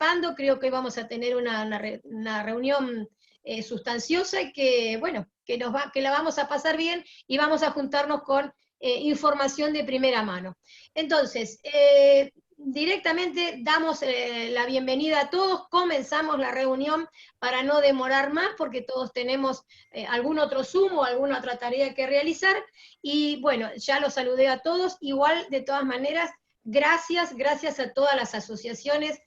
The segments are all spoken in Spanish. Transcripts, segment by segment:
participando, creo que hoy vamos a tener una reunión sustanciosa y que, bueno, que la vamos a pasar bien y vamos a juntarnos con información de primera mano. Entonces, directamente damos la bienvenida a todos, comenzamos la reunión para no demorar más, porque todos tenemos algún otro Zoom o alguna otra tarea que realizar, y bueno, ya los saludé a todos, igual de todas maneras, gracias a todas las asociaciones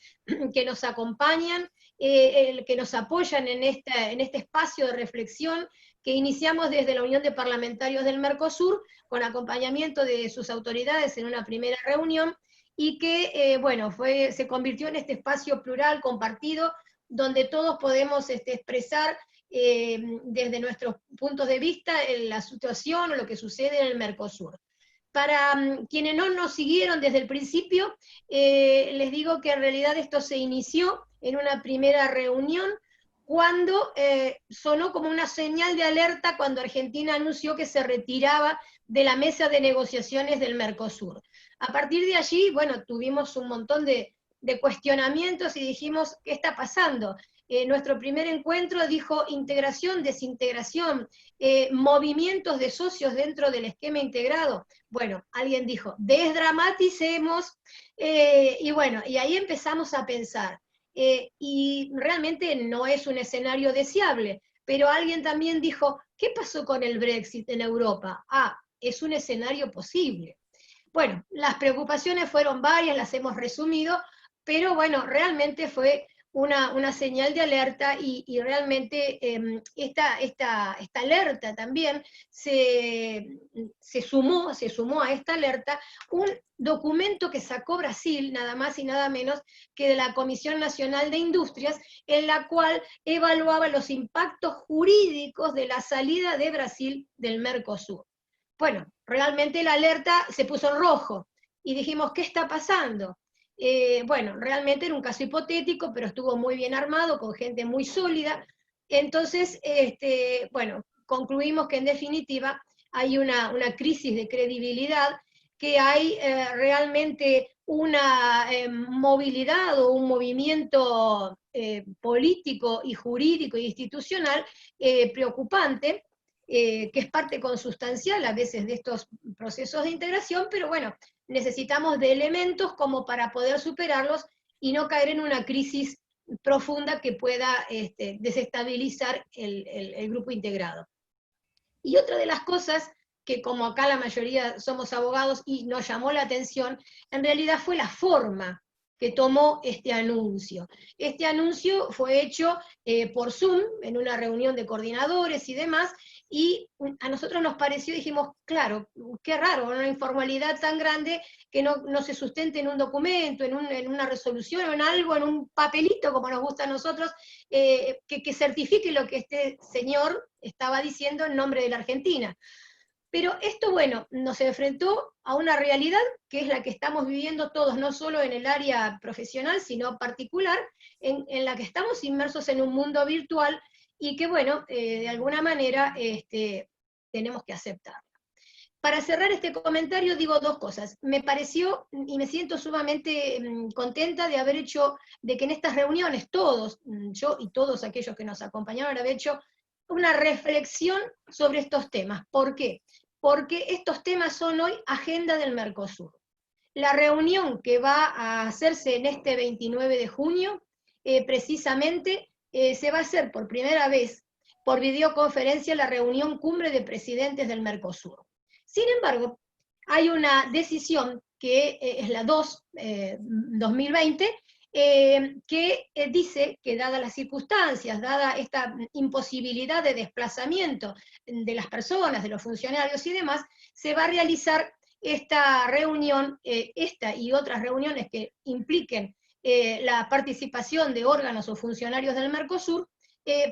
que nos acompañan, que nos apoyan en este espacio de reflexión que iniciamos desde la Unión de Parlamentarios del Mercosur, con acompañamiento de sus autoridades en una primera reunión, y que, bueno, se convirtió en este espacio plural, compartido, donde todos podemos expresar desde nuestros puntos de vista la situación o lo que sucede en el Mercosur. Para quienes no nos siguieron desde el principio, les digo que en realidad esto se inició en una primera reunión cuando sonó como una señal de alerta cuando Argentina anunció que se retiraba de la mesa de negociaciones del Mercosur. A partir de allí, bueno, tuvimos un montón de cuestionamientos y dijimos, ¿qué está pasando? Nuestro primer encuentro dijo integración, desintegración, movimientos de socios dentro del esquema integrado. Bueno, alguien dijo, desdramaticemos, y bueno, y ahí empezamos a pensar. Y realmente no es un escenario deseable, pero alguien también dijo, ¿qué pasó con el Brexit en Europa? Ah, es un escenario posible. Bueno, las preocupaciones fueron varias, las hemos resumido, pero bueno, realmente fue una señal de alerta y realmente esta alerta también se sumó a esta alerta un documento que sacó Brasil, nada más y nada menos que de la Comisión Nacional de Industrias, en la cual evaluaba los impactos jurídicos de la salida de Brasil del Mercosur. Bueno, realmente la alerta se puso en rojo y dijimos, ¿qué está pasando? Bueno, realmente era un caso hipotético, pero estuvo muy bien armado, con gente muy sólida. Entonces, bueno, concluimos que en definitiva hay una crisis de credibilidad, que hay realmente una movilidad o un movimiento político y jurídico e institucional preocupante, que es parte consustancial a veces de estos procesos de integración, pero bueno, necesitamos de elementos como para poder superarlos y no caer en una crisis profunda que pueda desestabilizar el grupo integrado. Y otra de las cosas que, como acá la mayoría somos abogados y nos llamó la atención, en realidad fue la forma que tomó este anuncio. Este anuncio fue hecho por Zoom, en una reunión de coordinadores y demás, y a nosotros nos pareció, dijimos, claro, qué raro, una informalidad tan grande que no se sustente en un documento, en una resolución, o en algo, en un papelito, como nos gusta a nosotros, que certifique lo que este señor estaba diciendo en nombre de la Argentina. Pero esto, bueno, nos enfrentó a una realidad que es la que estamos viviendo todos, no solo en el área profesional, sino particular, en la que estamos inmersos en un mundo virtual y que, bueno, de alguna manera tenemos que aceptar. Para cerrar este comentario digo dos cosas. Me pareció y me siento sumamente contenta de haber hecho, de que en estas reuniones todos, yo y todos aquellos que nos acompañaron, haber hecho una reflexión sobre estos temas. ¿Por qué? Porque estos temas son hoy agenda del Mercosur. La reunión que va a hacerse en este 29 de junio, precisamente, se va a hacer por primera vez por videoconferencia la reunión cumbre de presidentes del Mercosur. Sin embargo, hay una decisión que es la 2-2020, que dice que dadas las circunstancias, dada esta imposibilidad de desplazamiento de las personas, de los funcionarios y demás, se va a realizar esta reunión, esta y otras reuniones que impliquen la participación de órganos o funcionarios del Mercosur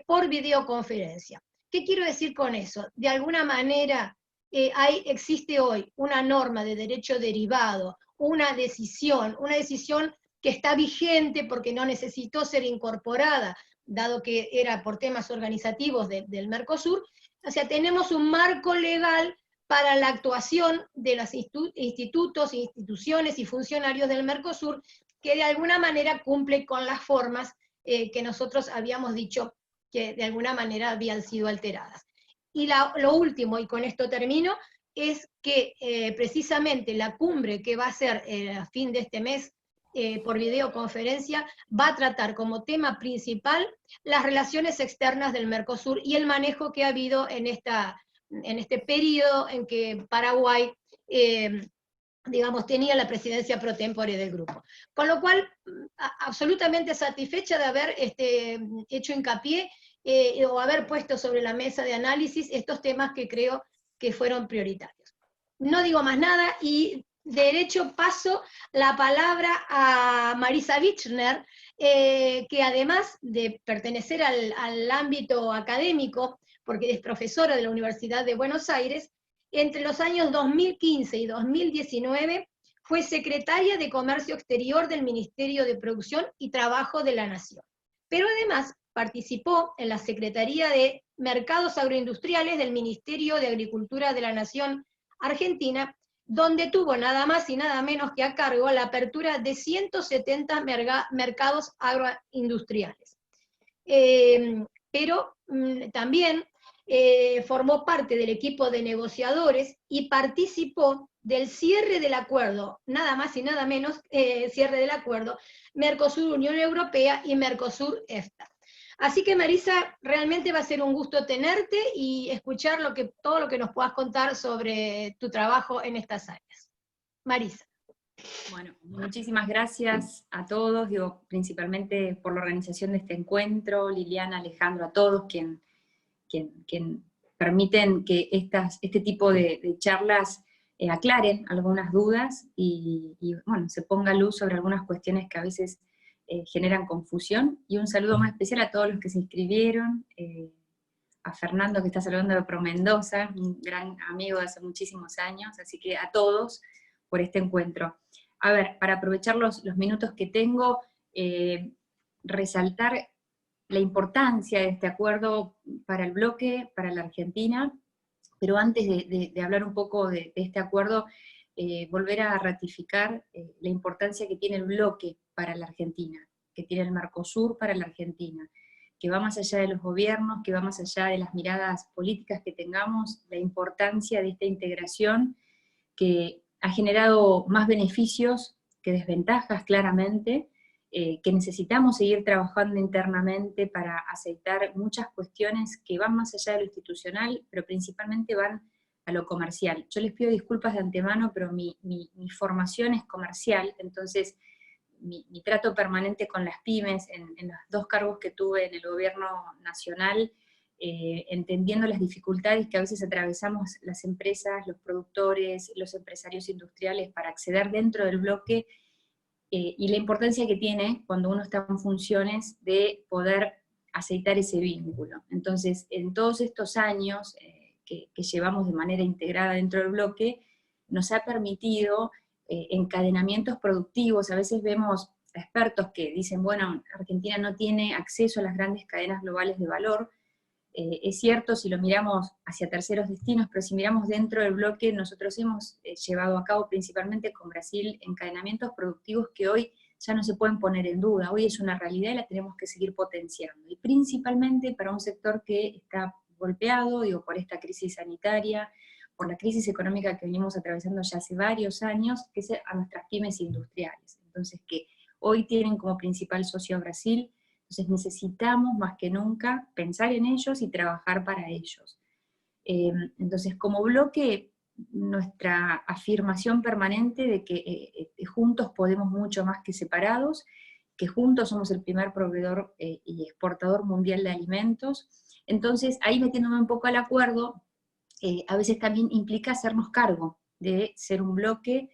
por videoconferencia. ¿Qué quiero decir con eso? De alguna manera existe hoy una norma de derecho derivado, una decisión que está vigente porque no necesitó ser incorporada, dado que era por temas organizativos del Mercosur. O sea, tenemos un marco legal para la actuación de los institutos, instituciones y funcionarios del Mercosur que de alguna manera cumple con las formas que nosotros habíamos dicho que de alguna manera habían sido alteradas. Y lo último, y con esto termino, es que precisamente la cumbre que va a ser a fin de este mes por videoconferencia va a tratar como tema principal las relaciones externas del Mercosur y el manejo que ha habido en este periodo en que Paraguay digamos, tenía la presidencia pro tempore del grupo. Con lo cual, absolutamente satisfecha de haber hecho hincapié o haber puesto sobre la mesa de análisis estos temas que creo que fueron prioritarios. No digo más nada y derecho paso la palabra a Marisa Wichner, que además de pertenecer al ámbito académico, porque es profesora de la Universidad de Buenos Aires, entre los años 2015 y 2019 fue secretaria de Comercio Exterior del Ministerio de Producción y Trabajo de la Nación. Pero además participó en la Secretaría de Mercados Agroindustriales del Ministerio de Agricultura de la Nación Argentina, donde tuvo nada más y nada menos que a cargo la apertura de 170 mercados agroindustriales. Pero también formó parte del equipo de negociadores y participó del cierre del acuerdo, nada más y nada menos, cierre del acuerdo Mercosur-Unión Europea y Mercosur-EFTA. Así que Marisa, realmente va a ser un gusto tenerte y escuchar todo lo que nos puedas contar sobre tu trabajo en estas áreas. Marisa. Bueno, muchísimas gracias a todos, digo, principalmente por la organización de este encuentro, Liliana, Alejandro, a todos quien permiten que este tipo de charlas aclaren algunas dudas y, bueno, se ponga luz sobre algunas cuestiones que a veces generan confusión. Y un saludo más especial a todos los que se inscribieron, a Fernando, que está saludando de Pro Mendoza, un gran amigo de hace muchísimos años, así que a todos por este encuentro. A ver, para aprovechar los minutos que tengo, resaltar la importancia de este acuerdo para el bloque, para la Argentina, pero antes de hablar un poco de este acuerdo, volver a ratificar la importancia que tiene el bloque para la Argentina, que tiene el Mercosur para la Argentina, que va más allá de los gobiernos, que va más allá de las miradas políticas que tengamos, la importancia de esta integración que ha generado más beneficios que desventajas claramente, que necesitamos seguir trabajando internamente para aceitar muchas cuestiones que van más allá de lo institucional, pero principalmente van a lo comercial. Yo les pido disculpas de antemano, pero mi formación es comercial, entonces mi trato permanente con las pymes, en los 2 cargos que tuve en el gobierno nacional, entendiendo las dificultades que a veces atravesamos las empresas, los productores, los empresarios industriales para acceder dentro del bloque, y la importancia que tiene cuando uno está en funciones de poder aceitar ese vínculo. Entonces, en todos estos años que llevamos de manera integrada dentro del bloque, nos ha permitido encadenamientos productivos. A veces vemos expertos que dicen, bueno, Argentina no tiene acceso a las grandes cadenas globales de valor. Es cierto si lo miramos hacia terceros destinos, pero si miramos dentro del bloque, nosotros hemos llevado a cabo principalmente con Brasil encadenamientos productivos que hoy ya no se pueden poner en duda, hoy es una realidad y la tenemos que seguir potenciando, y principalmente para un sector que está golpeado, digo, por esta crisis sanitaria, por la crisis económica que venimos atravesando ya hace varios años, que es a nuestras pymes industriales, entonces que hoy tienen como principal socio a Brasil. Entonces necesitamos más que nunca pensar en ellos y trabajar para ellos. Entonces como bloque, nuestra afirmación permanente de que juntos podemos mucho más que separados, que juntos somos el primer proveedor y exportador mundial de alimentos. Entonces ahí metiéndome un poco al acuerdo, a veces también implica hacernos cargo de ser un bloque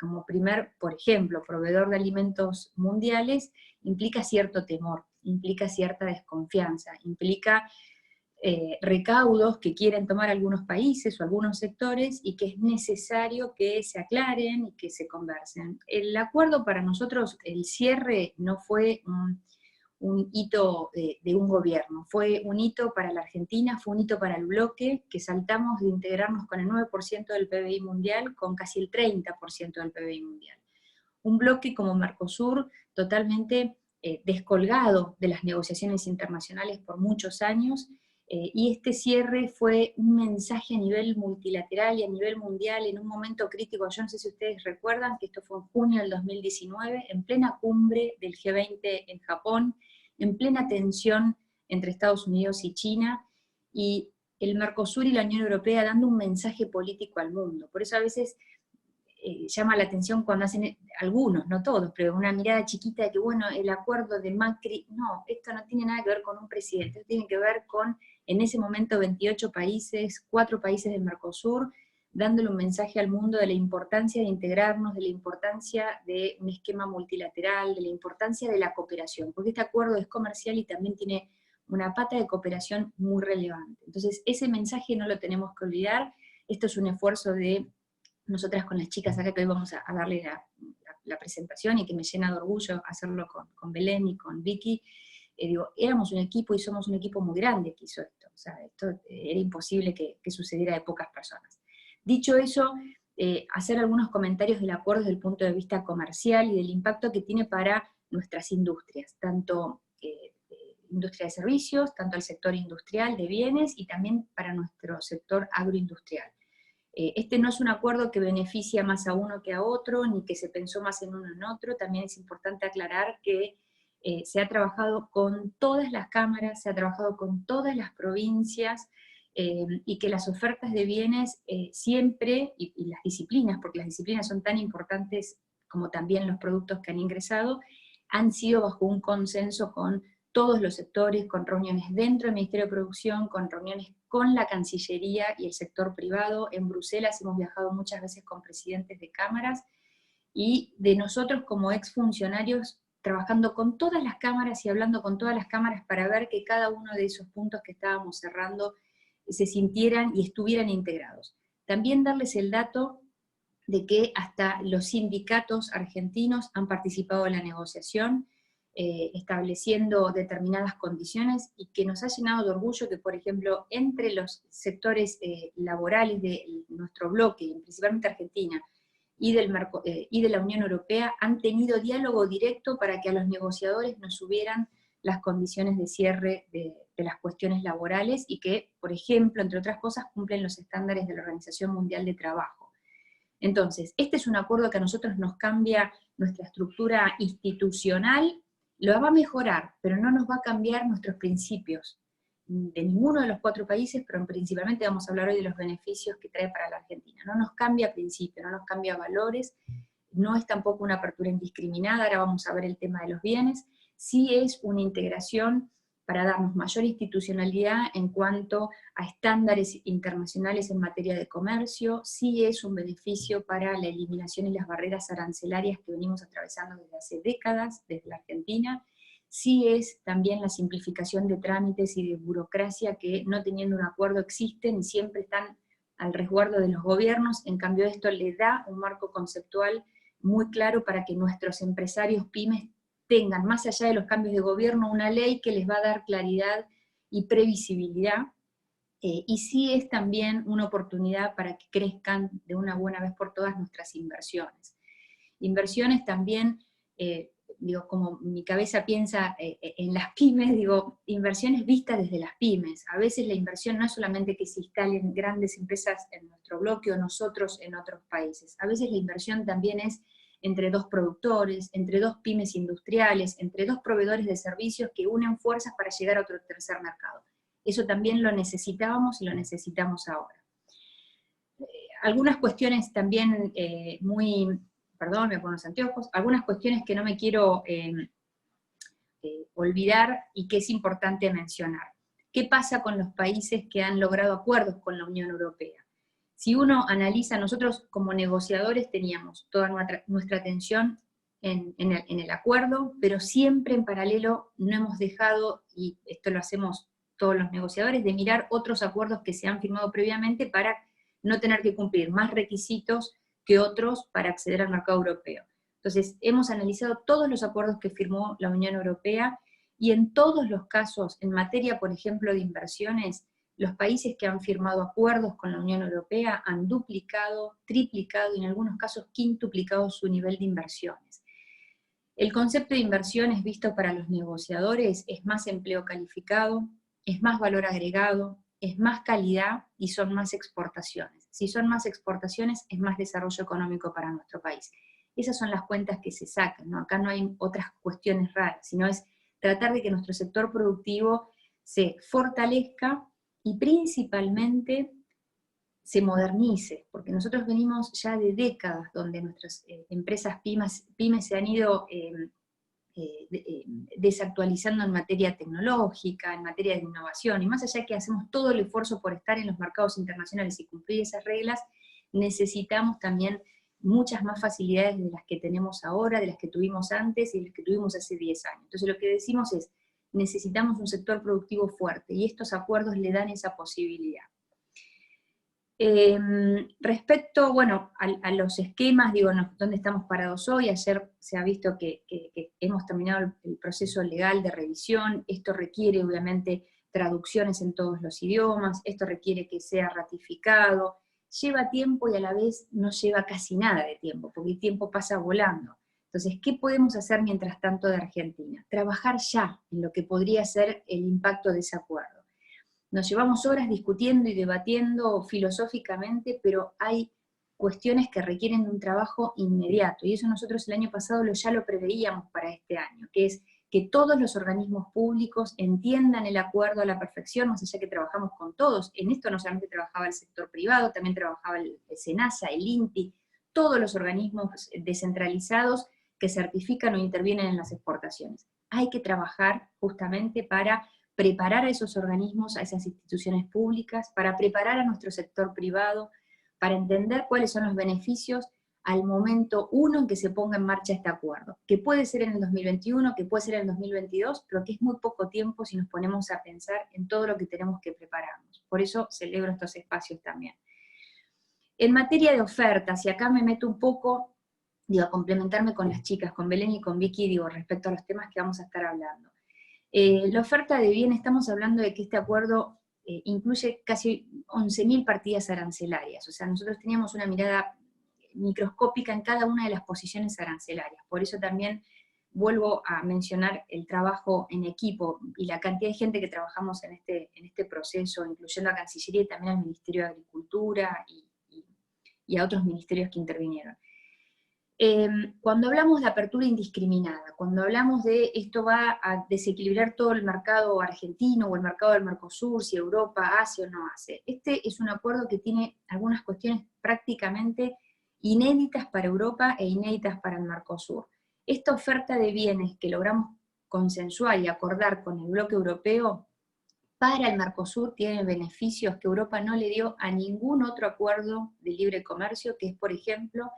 como primer, por ejemplo, proveedor de alimentos mundiales, implica cierto temor, implica cierta desconfianza, implica recaudos que quieren tomar algunos países o algunos sectores y que es necesario que se aclaren y que se conversen. El acuerdo para nosotros, el cierre no fue un hito de un gobierno, fue un hito para la Argentina, fue un hito para el bloque, que saltamos de integrarnos con el 9% del PBI mundial con casi el 30% del PBI mundial. un bloque como Mercosur totalmente descolgado de las negociaciones internacionales por muchos años, y este cierre fue un mensaje a nivel multilateral y a nivel mundial en un momento crítico. Yo no sé si ustedes recuerdan que esto fue en junio del 2019, en plena cumbre del G20 en Japón, en plena tensión entre Estados Unidos y China, y el Mercosur y la Unión Europea dando un mensaje político al mundo. Por eso a veces llama la atención cuando hacen, algunos, no todos, pero una mirada chiquita de que, bueno, el acuerdo de Macri, no, esto no tiene nada que ver con un presidente, esto tiene que ver con, en ese momento, 28 países, 4 países del Mercosur, dándole un mensaje al mundo de la importancia de integrarnos, de la importancia de un esquema multilateral, de la importancia de la cooperación, porque este acuerdo es comercial y también tiene una pata de cooperación muy relevante. Entonces, ese mensaje no lo tenemos que olvidar. Esto es un esfuerzo de nosotras con las chicas acá, que hoy vamos a darle la presentación, y que me llena de orgullo hacerlo con Belén y con Vicky. Digo, éramos un equipo y somos un equipo muy grande que hizo esto. O sea, esto era imposible que sucediera de pocas personas. Dicho eso, hacer algunos comentarios del acuerdo desde el punto de vista comercial y del impacto que tiene para nuestras industrias, tanto industria de servicios, tanto el sector industrial de bienes y también para nuestro sector agroindustrial. Este no es un acuerdo que beneficia más a uno que a otro, ni que se pensó más en uno en otro. También es importante aclarar que se ha trabajado con todas las cámaras, se ha trabajado con todas las provincias, y que las ofertas de bienes siempre, y las disciplinas, porque las disciplinas son tan importantes como también los productos que han ingresado, han sido bajo un consenso con todos los sectores, con reuniones dentro del Ministerio de Producción, con reuniones con la Cancillería y el sector privado. En Bruselas hemos viajado muchas veces con presidentes de cámaras, y de nosotros como exfuncionarios trabajando con todas las cámaras y hablando con todas las cámaras para ver que cada uno de esos puntos que estábamos cerrando se sintieran y estuvieran integrados. También darles el dato de que hasta los sindicatos argentinos han participado en la negociación, estableciendo determinadas condiciones, y que nos ha llenado de orgullo que, por ejemplo, entre los sectores laborales de nuestro bloque, principalmente Argentina, y de la Unión Europea, han tenido diálogo directo para que a los negociadores nos subieran las condiciones de cierre de las cuestiones laborales, y que, por ejemplo, entre otras cosas, cumplen los estándares de la Organización Mundial de Trabajo. Entonces, este es un acuerdo que a nosotros nos cambia nuestra estructura institucional, lo va a mejorar, pero no nos va a cambiar nuestros principios de ninguno de los 4 países, pero principalmente vamos a hablar hoy de los beneficios que trae para la Argentina. No nos cambia principios, no nos cambia valores, no es tampoco una apertura indiscriminada, ahora vamos a ver el tema de los bienes, sí es una integración para darnos mayor institucionalidad en cuanto a estándares internacionales en materia de comercio, sí es un beneficio para la eliminación y las barreras arancelarias que venimos atravesando desde hace décadas, desde la Argentina, sí es también la simplificación de trámites y de burocracia que, no teniendo un acuerdo, existen y siempre están al resguardo de los gobiernos. En cambio, esto le da un marco conceptual muy claro para que nuestros empresarios pymes tengan, más allá de los cambios de gobierno, una ley que les va a dar claridad y previsibilidad, y sí es también una oportunidad para que crezcan de una buena vez por todas nuestras inversiones. Inversiones también, digo, como mi cabeza piensa en las pymes, digo, inversiones vistas desde las pymes. A veces la inversión no es solamente que se instalen grandes empresas en nuestro bloque o nosotros en otros países. A veces la inversión también es entre 2 productores, entre 2 pymes industriales, entre 2 proveedores de servicios que unen fuerzas para llegar a otro tercer mercado. Eso también lo necesitábamos y lo necesitamos ahora. Algunas cuestiones también perdón, me pongo los anteojos, algunas cuestiones que no me quiero olvidar y que es importante mencionar. ¿Qué pasa con los países que han logrado acuerdos con la Unión Europea? Si uno analiza, nosotros como negociadores teníamos toda nuestra atención en el acuerdo, pero siempre en paralelo no hemos dejado, y esto lo hacemos todos los negociadores, de mirar otros acuerdos que se han firmado previamente para no tener que cumplir más requisitos que otros para acceder al mercado europeo. Entonces, hemos analizado todos los acuerdos que firmó la Unión Europea, y en todos los casos, en materia, por ejemplo, de inversiones, los países que han firmado acuerdos con la Unión Europea han duplicado, triplicado y en algunos casos quintuplicado su nivel de inversiones. El concepto de inversiones visto para los negociadores es más empleo calificado, es más valor agregado, es más calidad y son más exportaciones. Si son más exportaciones, es más desarrollo económico para nuestro país. Esas son las cuentas que se sacan, ¿no? Acá no hay otras cuestiones raras, sino es tratar de que nuestro sector productivo se fortalezca y principalmente se modernice, porque nosotros venimos ya de décadas donde nuestras empresas pymes se han ido desactualizando en materia tecnológica, en materia de innovación, y más allá de que hacemos todo el esfuerzo por estar en los mercados internacionales y cumplir esas reglas, necesitamos también muchas más facilidades de las que tenemos ahora, de las que tuvimos antes y de las que tuvimos hace 10 años. Entonces lo que decimos es, necesitamos un sector productivo fuerte, y estos acuerdos le dan esa posibilidad. Respecto, bueno, a los esquemas, digo, ¿dónde estamos parados hoy? Ayer se ha visto que hemos terminado el proceso legal de revisión, esto requiere obviamente traducciones en todos los idiomas, esto requiere que sea ratificado, lleva tiempo y a la vez no lleva casi nada de tiempo, porque el tiempo pasa volando. Entonces, ¿qué podemos hacer mientras tanto de Argentina? Trabajar ya en lo que podría ser el impacto de ese acuerdo. Nos llevamos horas discutiendo y debatiendo filosóficamente, pero hay cuestiones que requieren de un trabajo inmediato, y eso nosotros el año pasado ya lo preveíamos para este año, que es que todos los organismos públicos entiendan el acuerdo a la perfección, más allá que trabajamos con todos. En esto no solamente trabajaba el sector privado, también trabajaba el SENASA, el INTI, todos los organismos descentralizados que certifican o intervienen en las exportaciones. Hay que trabajar justamente para preparar a esos organismos, a esas instituciones públicas, para preparar a nuestro sector privado, para entender cuáles son los beneficios al momento uno en que se ponga en marcha este acuerdo, que puede ser en el 2021, que puede ser en el 2022, pero que es muy poco tiempo si nos ponemos a pensar en todo lo que tenemos que prepararnos. Por eso celebro estos espacios también. En materia de ofertas, y acá me meto un poco, digo, a complementarme con las chicas, con Belén y con Vicky, digo, respecto a los temas que vamos a estar hablando. La oferta de bien, estamos hablando de que este acuerdo incluye casi 11.000 partidas arancelarias, o sea, nosotros teníamos una mirada microscópica en cada una de las posiciones arancelarias, por eso también vuelvo a mencionar el trabajo en equipo y la cantidad de gente que trabajamos en este proceso, incluyendo a Cancillería y también al Ministerio de Agricultura y a otros ministerios que intervinieron. Cuando hablamos de apertura indiscriminada, cuando hablamos de esto va a desequilibrar todo el mercado argentino o el mercado del Mercosur, si Europa hace o no hace, este es un acuerdo que tiene algunas cuestiones prácticamente inéditas para Europa e inéditas para el Mercosur. Esta oferta de bienes que logramos consensuar y acordar con el bloque europeo para el Mercosur tiene beneficios que Europa no le dio a ningún otro acuerdo de libre comercio, que es, por ejemplo,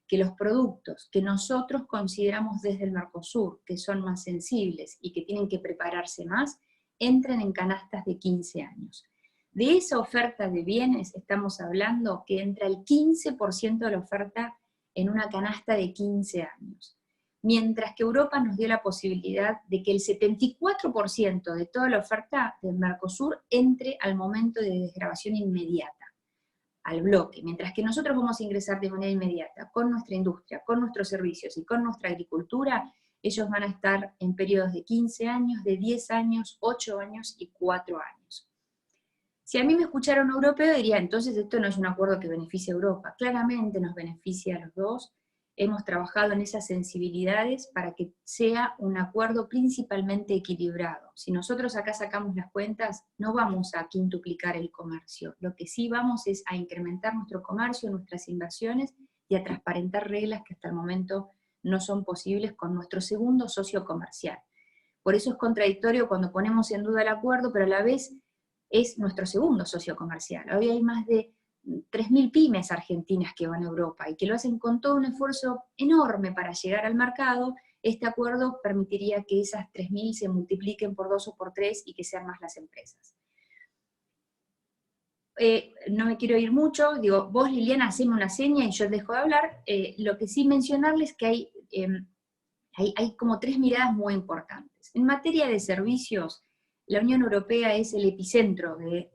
que los productos que nosotros consideramos desde el Mercosur, que son más sensibles y que tienen que prepararse más, entren en canastas de 15 años. De esa oferta de bienes estamos hablando que entra el 15% de la oferta en una canasta de 15 años. Mientras que Europa nos dio la posibilidad de que el 74% de toda la oferta del Mercosur entre al momento de desgravación inmediata, al bloque, mientras que nosotros vamos a ingresar de manera inmediata con nuestra industria, con nuestros servicios y con nuestra agricultura, ellos van a estar en periodos de 15 años, de 10 años, 8 años y 4 años. Si a mí me escuchara un europeo diría, entonces esto no es un acuerdo que beneficie a Europa. Claramente nos beneficia a los dos. Hemos trabajado en esas sensibilidades para que sea un acuerdo principalmente equilibrado. Si nosotros acá sacamos las cuentas, no vamos a quintuplicar el comercio. Lo que sí vamos es a incrementar nuestro comercio, nuestras inversiones y a transparentar reglas que hasta el momento no son posibles con nuestro segundo socio comercial. Por eso es contradictorio cuando ponemos en duda el acuerdo, pero a la vez es nuestro segundo socio comercial. Hoy hay más de 3.000 pymes argentinas que van a Europa y que lo hacen con todo un esfuerzo enorme para llegar al mercado. Este acuerdo permitiría que esas 3.000 se multipliquen por 2 o por 3 y que sean más las empresas. No me quiero ir mucho, digo, vos Liliana haceme una seña y yo dejo de hablar. Lo que sí mencionarles que hay como 3 miradas muy importantes. En materia de servicios, la Unión Europea es el epicentro del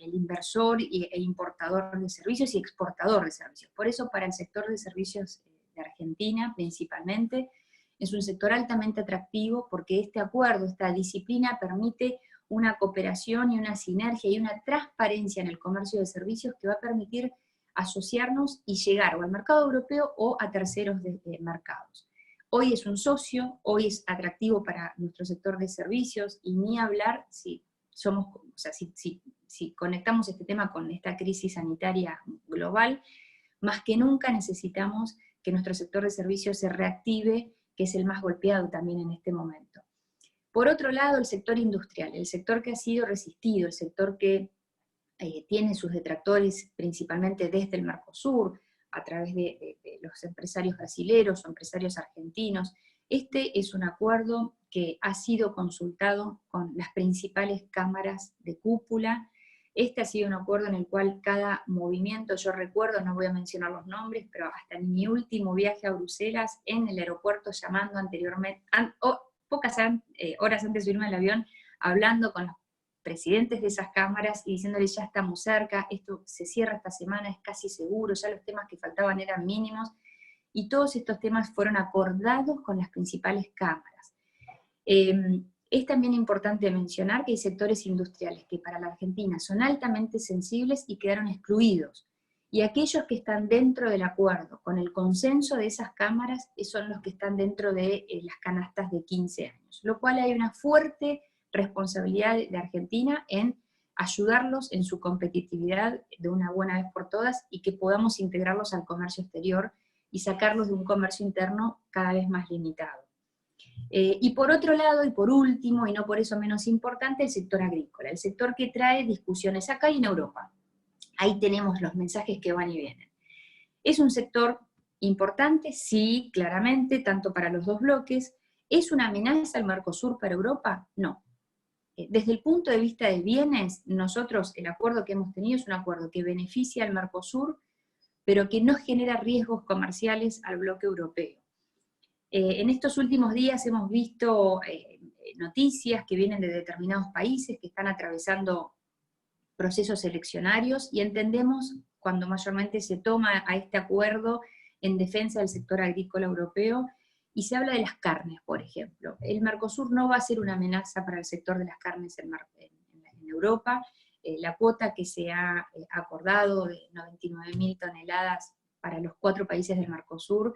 el inversor e importador de servicios y exportador de servicios. Por eso para el sector de servicios de Argentina principalmente, es un sector altamente atractivo porque este acuerdo, esta disciplina permite una cooperación y una sinergia y una transparencia en el comercio de servicios que va a permitir asociarnos y llegar o al mercado europeo o a terceros mercados. Hoy es un socio, hoy es atractivo para nuestro sector de servicios, y ni hablar si conectamos este tema con esta crisis sanitaria global, más que nunca necesitamos que nuestro sector de servicios se reactive, que es el más golpeado también en este momento. Por otro lado, el sector industrial, el sector que ha sido resistido, el sector que tiene sus detractores principalmente desde el Mercosur, a través de los empresarios brasileros o empresarios argentinos. Este es un acuerdo que ha sido consultado con las principales cámaras de cúpula. Este ha sido un acuerdo en el cual cada movimiento, yo recuerdo, no voy a mencionar los nombres, pero hasta en mi último viaje a Bruselas, en el aeropuerto, llamando anteriormente, pocas horas antes de subirme al avión, hablando con los presidentes de esas cámaras y diciéndoles ya estamos cerca, esto se cierra esta semana, es casi seguro, ya los temas que faltaban eran mínimos, y todos estos temas fueron acordados con las principales cámaras. Es también importante mencionar que hay sectores industriales que para la Argentina son altamente sensibles y quedaron excluidos, y aquellos que están dentro del acuerdo, con el consenso de esas cámaras, son los que están dentro de las canastas de 15 años, lo cual hay una fuerte responsabilidad de Argentina en ayudarlos en su competitividad de una buena vez por todas, y que podamos integrarlos al comercio exterior y sacarlos de un comercio interno cada vez más limitado. Y por otro lado, y por último, y no por eso menos importante, el sector agrícola, el sector que trae discusiones acá y en Europa. Ahí tenemos los mensajes que van y vienen. ¿Es un sector importante? Sí, claramente, tanto para los dos bloques. ¿Es una amenaza al Mercosur para Europa? No. Desde el punto de vista de bienes, nosotros el acuerdo que hemos tenido es un acuerdo que beneficia al Mercosur, pero que no genera riesgos comerciales al bloque europeo. En estos últimos días hemos visto noticias que vienen de determinados países que están atravesando procesos eleccionarios, y entendemos cuando mayormente se toma a este acuerdo en defensa del sector agrícola europeo, y se habla de las carnes, por ejemplo. El Mercosur no va a ser una amenaza para el sector de las carnes en Europa. La cuota que se ha acordado de 99.000 toneladas para los 4 países del Mercosur,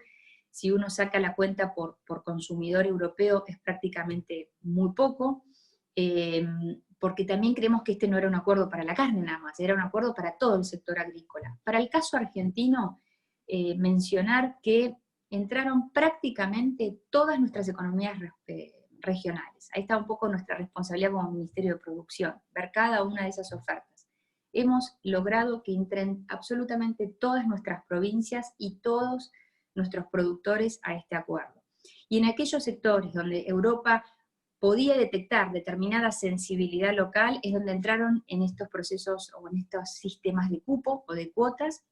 si uno saca la cuenta por consumidor europeo, es prácticamente muy poco, porque también creemos que este no era un acuerdo para la carne nada más, era un acuerdo para todo el sector agrícola. Para el caso argentino, mencionar que entraron prácticamente todas nuestras economías regionales. Ahí está un poco nuestra responsabilidad como Ministerio de Producción, ver cada una de esas ofertas. Hemos logrado que entren absolutamente todas nuestras provincias y todos nuestros productores a este acuerdo. Y en aquellos sectores donde Europa podía detectar determinada sensibilidad local, es donde entraron en estos procesos o en estos sistemas de cupo o de cuotas,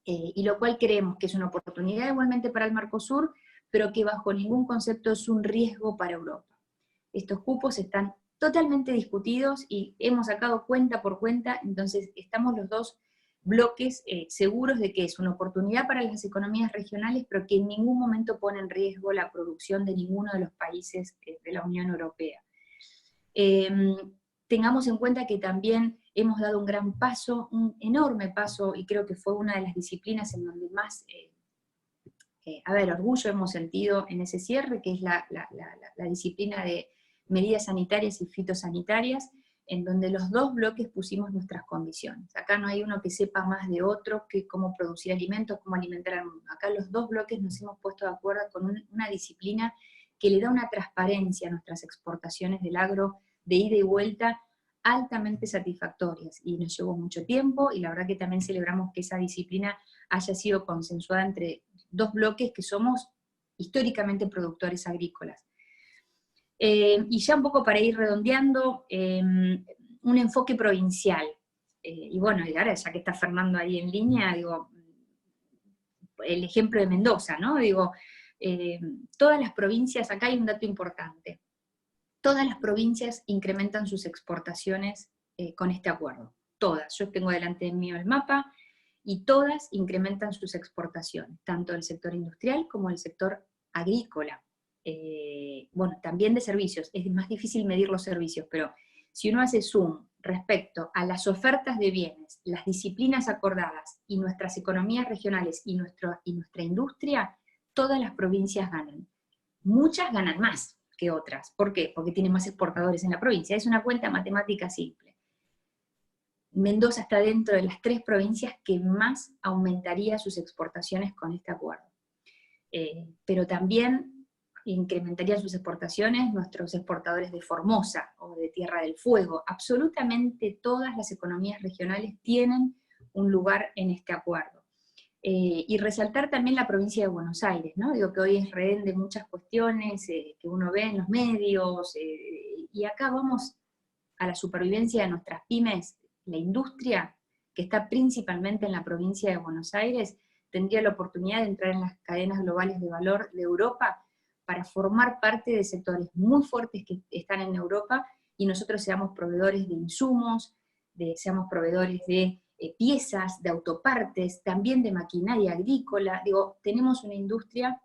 y lo cual creemos que es una oportunidad igualmente para el Mercosur, pero que bajo ningún concepto es un riesgo para Europa. Estos cupos están totalmente discutidos y hemos sacado cuenta por cuenta, entonces estamos los dos bloques seguros de que es una oportunidad para las economías regionales, pero que en ningún momento pone en riesgo la producción de ninguno de los países de la Unión Europea. Tengamos en cuenta que también hemos dado un gran paso, un enorme paso, y creo que fue una de las disciplinas en donde más orgullo hemos sentido en ese cierre, que es la disciplina de medidas sanitarias y fitosanitarias, en donde los dos bloques pusimos nuestras condiciones. Acá no hay uno que sepa más de otro que cómo producir alimentos, cómo alimentar al mundo. Acá los dos bloques nos hemos puesto de acuerdo con una disciplina que le da una transparencia a nuestras exportaciones del agro de ida y vuelta altamente satisfactorias, y nos llevó mucho tiempo, y la verdad que también celebramos que esa disciplina haya sido consensuada entre dos bloques que somos históricamente productores agrícolas. Y ya un poco para ir redondeando, un enfoque provincial. Y bueno, y ahora ya que está Fernando ahí en línea, digo, el ejemplo de Mendoza, ¿no? Digo, todas las provincias, acá hay un dato importante, todas las provincias incrementan sus exportaciones con este acuerdo. todas. Yo tengo delante mío el mapa, y todas incrementan sus exportaciones, tanto el sector industrial como el sector agrícola. Bueno, también de servicios, es más difícil medir los servicios, pero si uno hace zoom respecto a las ofertas de bienes, las disciplinas acordadas y nuestras economías regionales y nuestra industria, todas las provincias ganan. Muchas ganan más que otras. ¿Por qué? Porque tienen más exportadores en la provincia. Es una cuenta matemática simple. Mendoza está dentro de las 3 provincias que más aumentaría sus exportaciones con este acuerdo. Pero también incrementarían sus exportaciones nuestros exportadores de Formosa o de Tierra del Fuego. Absolutamente todas las economías regionales tienen un lugar en este acuerdo. Y resaltar también la provincia de Buenos Aires, ¿no? Digo que hoy es rehén de muchas cuestiones que uno ve en los medios, y acá vamos a la supervivencia de nuestras pymes. La industria, que está principalmente en la provincia de Buenos Aires, tendría la oportunidad de entrar en las cadenas globales de valor de Europa para formar parte de sectores muy fuertes que están en Europa, y nosotros seamos proveedores de insumos, seamos proveedores de piezas, de autopartes, también de maquinaria agrícola. Digo, tenemos una industria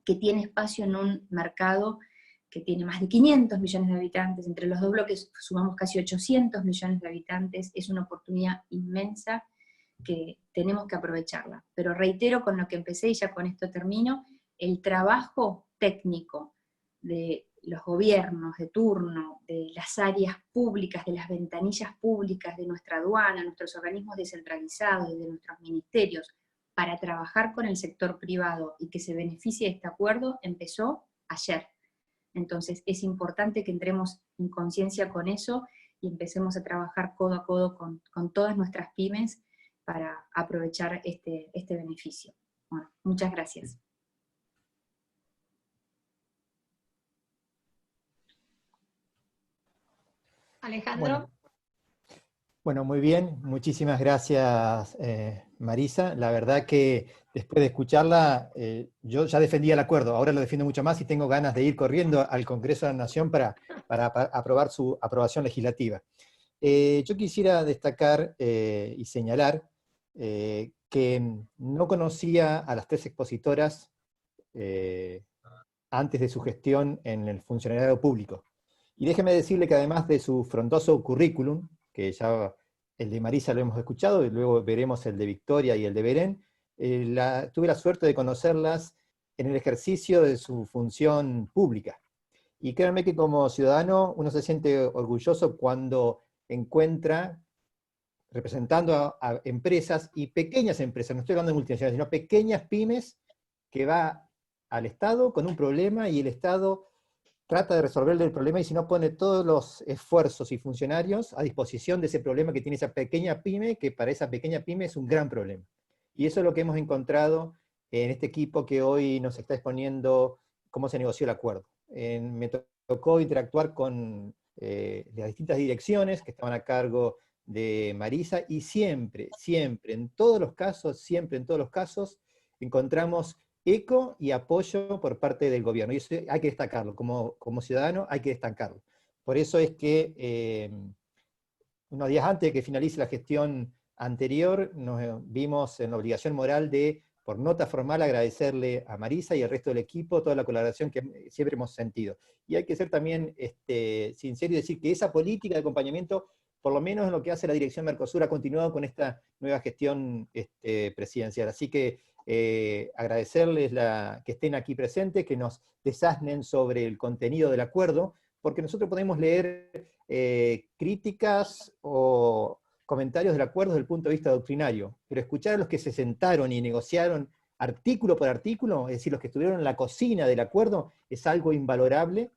que tiene espacio en un mercado que tiene más de 500 millones de habitantes, entre los 2 bloques sumamos casi 800 millones de habitantes, es una oportunidad inmensa que tenemos que aprovecharla. Pero reitero con lo que empecé, y ya con esto termino, el trabajo técnico de los gobiernos de turno, de las áreas públicas, de las ventanillas públicas, de nuestra aduana, nuestros organismos descentralizados, de nuestros ministerios, para trabajar con el sector privado y que se beneficie de este acuerdo, empezó ayer. Entonces es importante que entremos en conciencia con eso y empecemos a trabajar codo a codo con todas nuestras pymes para aprovechar este beneficio. Bueno, muchas gracias. Alejandro. Bueno, muy bien, muchísimas gracias, Marisa. La verdad que después de escucharla, yo ya defendía el acuerdo, ahora lo defiendo mucho más y tengo ganas de ir corriendo al Congreso de la Nación para aprobar su aprobación legislativa. Yo quisiera destacar y señalar que no conocía a las 3 expositoras antes de su gestión en el funcionariado público. Y déjeme decirle que además de su frondoso currículum, que ya el de Marisa lo hemos escuchado, y luego veremos el de Victoria y el de Belén, tuve la suerte de conocerlas en el ejercicio de su función pública. Y créanme que como ciudadano uno se siente orgulloso cuando encuentra, representando a empresas y pequeñas empresas, no estoy hablando de multinacionales, sino pequeñas pymes, que va al Estado con un problema y el Estado trata de resolverle el problema, y si no pone todos los esfuerzos y funcionarios a disposición de ese problema que tiene esa pequeña pyme, que para esa pequeña pyme es un gran problema. Y eso es lo que hemos encontrado en este equipo que hoy nos está exponiendo cómo se negoció el acuerdo. Me tocó interactuar con las distintas direcciones que estaban a cargo de Marisa, y siempre, en todos los casos, encontramos eco y apoyo por parte del gobierno, y eso hay que destacarlo, como ciudadano hay que destacarlo. Por eso es que unos días antes de que finalice la gestión anterior, nos vimos en la obligación moral de, por nota formal, agradecerle a Marisa y al resto del equipo toda la colaboración que siempre hemos sentido. Y hay que ser también sincero y decir que esa política de acompañamiento, por lo menos en lo que hace la Dirección Mercosur, ha continuado con esta nueva gestión presidencial. Así que agradecerles que estén aquí presentes, que nos desasnen sobre el contenido del acuerdo, porque nosotros podemos leer críticas o comentarios del acuerdo desde el punto de vista doctrinario, pero escuchar a los que se sentaron y negociaron artículo por artículo, es decir, los que estuvieron en la cocina del acuerdo, es algo invalorable,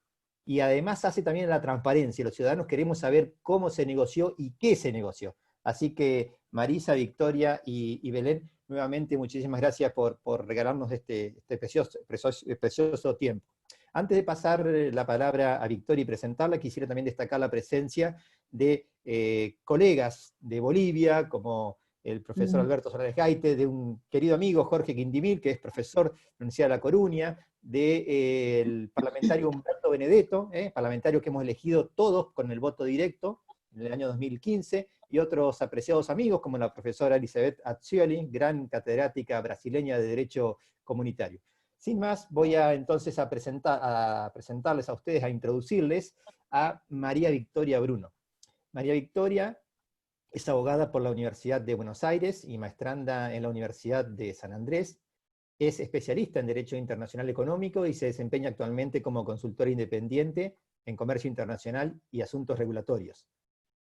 y además hace también a la transparencia. Los ciudadanos queremos saber cómo se negoció y qué se negoció. Así que Marisa, Victoria y Belén, nuevamente muchísimas gracias por regalarnos este precioso tiempo. Antes de pasar la palabra a Victoria y presentarla, quisiera también destacar la presencia de colegas de Bolivia, como el profesor Alberto Solares Gaite, de un querido amigo Jorge Quindimil, que es profesor de la Universidad de La Coruña, del parlamentario Humberto Benedetto, parlamentario que hemos elegido todos con el voto directo, en el año 2015, y otros apreciados amigos, como la profesora Elizabeth Azzioli, gran catedrática brasileña de Derecho Comunitario. Sin más, voy entonces a presentarles a ustedes, a introducirles a María Victoria Bruno. María Victoria es abogada por la Universidad de Buenos Aires y maestranda en la Universidad de San Andrés. Es especialista en Derecho Internacional Económico y se desempeña actualmente como consultora independiente en Comercio Internacional y Asuntos Regulatorios.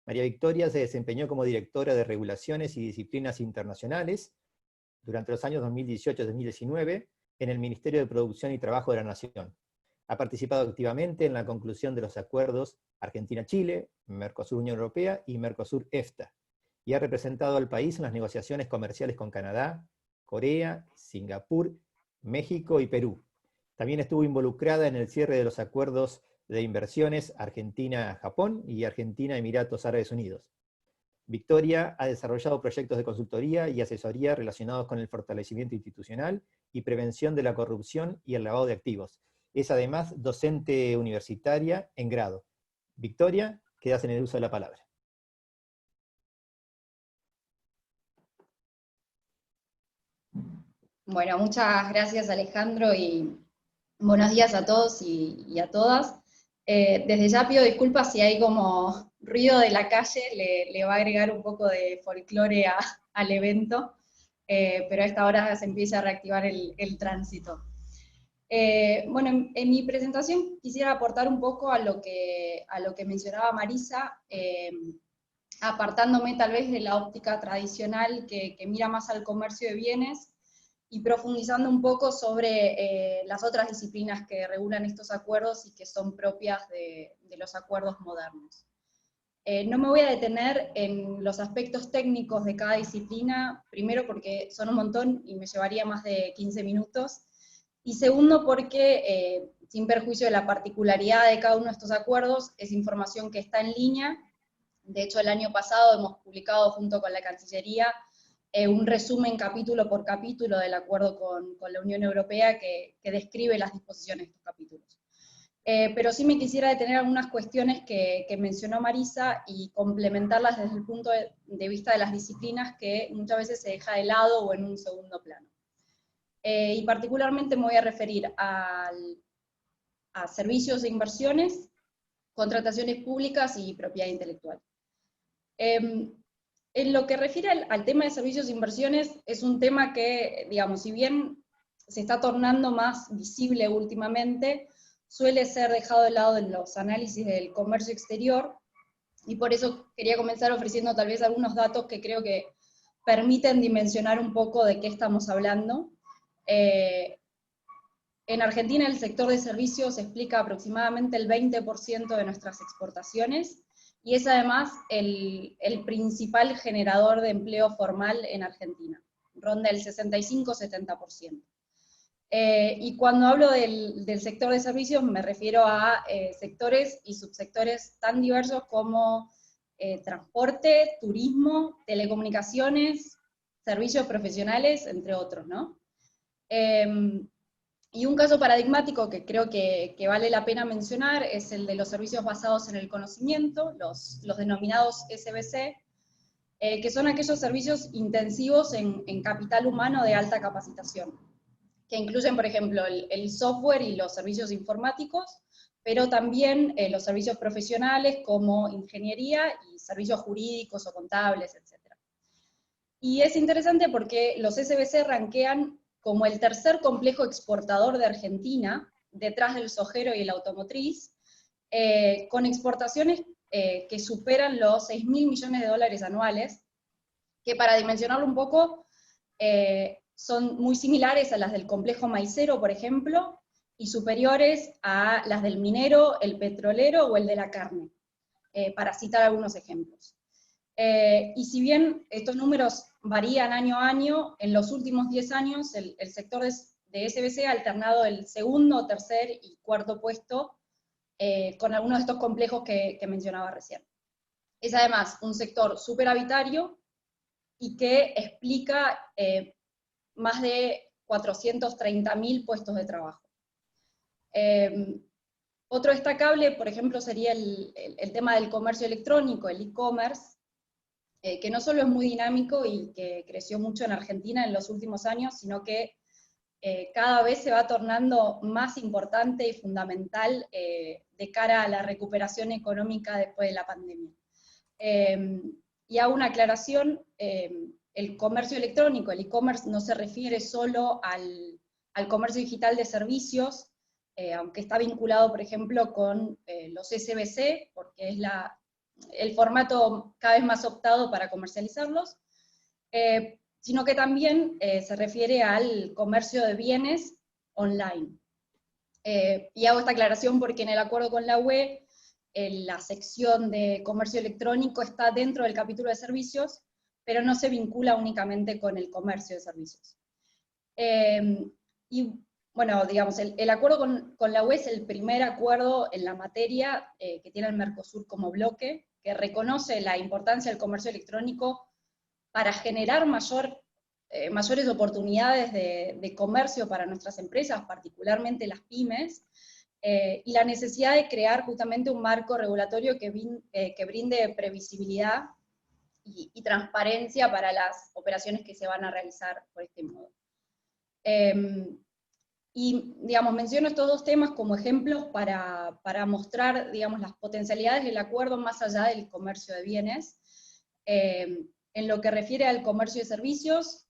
María Victoria se desempeñó como directora de Regulaciones y Disciplinas Internacionales durante los años 2018-2019 en el Ministerio de Producción y Trabajo de la Nación. Ha participado activamente en la conclusión de los acuerdos Argentina-Chile, Mercosur-Unión Europea y Mercosur-EFTA, y ha representado al país en las negociaciones comerciales con Canadá, Corea, Singapur, México y Perú. También estuvo involucrada en el cierre de los acuerdos de inversiones Argentina-Japón y Argentina-Emiratos Árabes Unidos. Victoria ha desarrollado proyectos de consultoría y asesoría relacionados con el fortalecimiento institucional y prevención de la corrupción y el lavado de activos. Es además docente universitaria en grado. Victoria, quedas en el uso de la palabra. Bueno, muchas gracias Alejandro y buenos días a todos y a todas. Desde ya pido disculpas si hay como ruido de la calle, le va a agregar un poco de folclore al evento, pero a esta hora se empieza a reactivar el tránsito. Bueno, en mi presentación quisiera aportar un poco a lo que mencionaba Marisa, apartándome tal vez de la óptica tradicional que mira más al comercio de bienes, y profundizando un poco sobre las otras disciplinas que regulan estos acuerdos y que son propias de los acuerdos modernos. No me voy a detener en los aspectos técnicos de cada disciplina, primero porque son un montón y me llevaría más de 15 minutos, y segundo porque, sin perjuicio de la particularidad de cada uno de estos acuerdos, es información que está en línea. De hecho, el año pasado hemos publicado junto con la Cancillería un resumen capítulo por capítulo del acuerdo con la Unión Europea que describe las disposiciones de estos capítulos. Pero sí me quisiera detener algunas cuestiones que mencionó Marisa y complementarlas desde el punto de vista de las disciplinas que muchas veces se deja de lado o en un segundo plano. Y particularmente me voy a referir a servicios de inversiones, contrataciones públicas y propiedad intelectual. En lo que refiere al tema de servicios de inversiones, es un tema que, digamos, si bien se está tornando más visible últimamente, suele ser dejado de lado en los análisis del comercio exterior, y por eso quería comenzar ofreciendo tal vez algunos datos que creo que permiten dimensionar un poco de qué estamos hablando. En Argentina el sector de servicios explica aproximadamente el 20% de nuestras exportaciones, y es además el principal generador de empleo formal en Argentina, ronda el 65-70%. Y cuando hablo del sector de servicios me refiero a sectores y subsectores tan diversos como transporte, turismo, telecomunicaciones, servicios profesionales, entre otros, ¿no? Y un caso paradigmático que creo que vale la pena mencionar es el de los servicios basados en el conocimiento, los denominados SBC, que son aquellos servicios intensivos en capital humano de alta capacitación, que incluyen, por ejemplo, el software y los servicios informáticos, pero también los servicios profesionales como ingeniería y servicios jurídicos o contables, etc. Y es interesante porque los SBC rankean como el tercer complejo exportador de Argentina, detrás del sojero y el automotriz, con exportaciones que superan los 6.000 millones de dólares anuales, que para dimensionarlo un poco, son muy similares a las del complejo maicero, por ejemplo, y superiores a las del minero, el petrolero o el de la carne, para citar algunos ejemplos. Y si bien estos números varían año a año, en los últimos 10 años el sector de SBC ha alternado el segundo, tercer y cuarto puesto con algunos de estos complejos que mencionaba recién. Es además un sector superavitario y que explica más de 430.000 puestos de trabajo. Otro destacable, por ejemplo, sería el tema del comercio electrónico, el e-commerce, que no solo es muy dinámico y que creció mucho en Argentina en los últimos años, sino que cada vez se va tornando más importante y fundamental de cara a la recuperación económica después de la pandemia. Y hago una aclaración, el comercio electrónico, el e-commerce, no se refiere solo al comercio digital de servicios, aunque está vinculado, por ejemplo, con los SBC, porque es el formato cada vez más optado para comercializarlos, sino que también se refiere al comercio de bienes online. Y hago esta aclaración porque en el acuerdo con la UE, la sección de comercio electrónico está dentro del capítulo de servicios, pero no se vincula únicamente con el comercio de servicios. Y bueno, digamos, el acuerdo con la UE es el primer acuerdo en la materia que tiene el Mercosur como bloque, que reconoce la importancia del comercio electrónico para generar mayores oportunidades de comercio para nuestras empresas, particularmente las pymes, y la necesidad de crear justamente un marco regulatorio que brinde previsibilidad y transparencia para las operaciones que se van a realizar por este modo. Y, digamos, menciono estos dos temas como ejemplos para mostrar, digamos, las potencialidades del acuerdo más allá del comercio de bienes. En lo que refiere al comercio de servicios,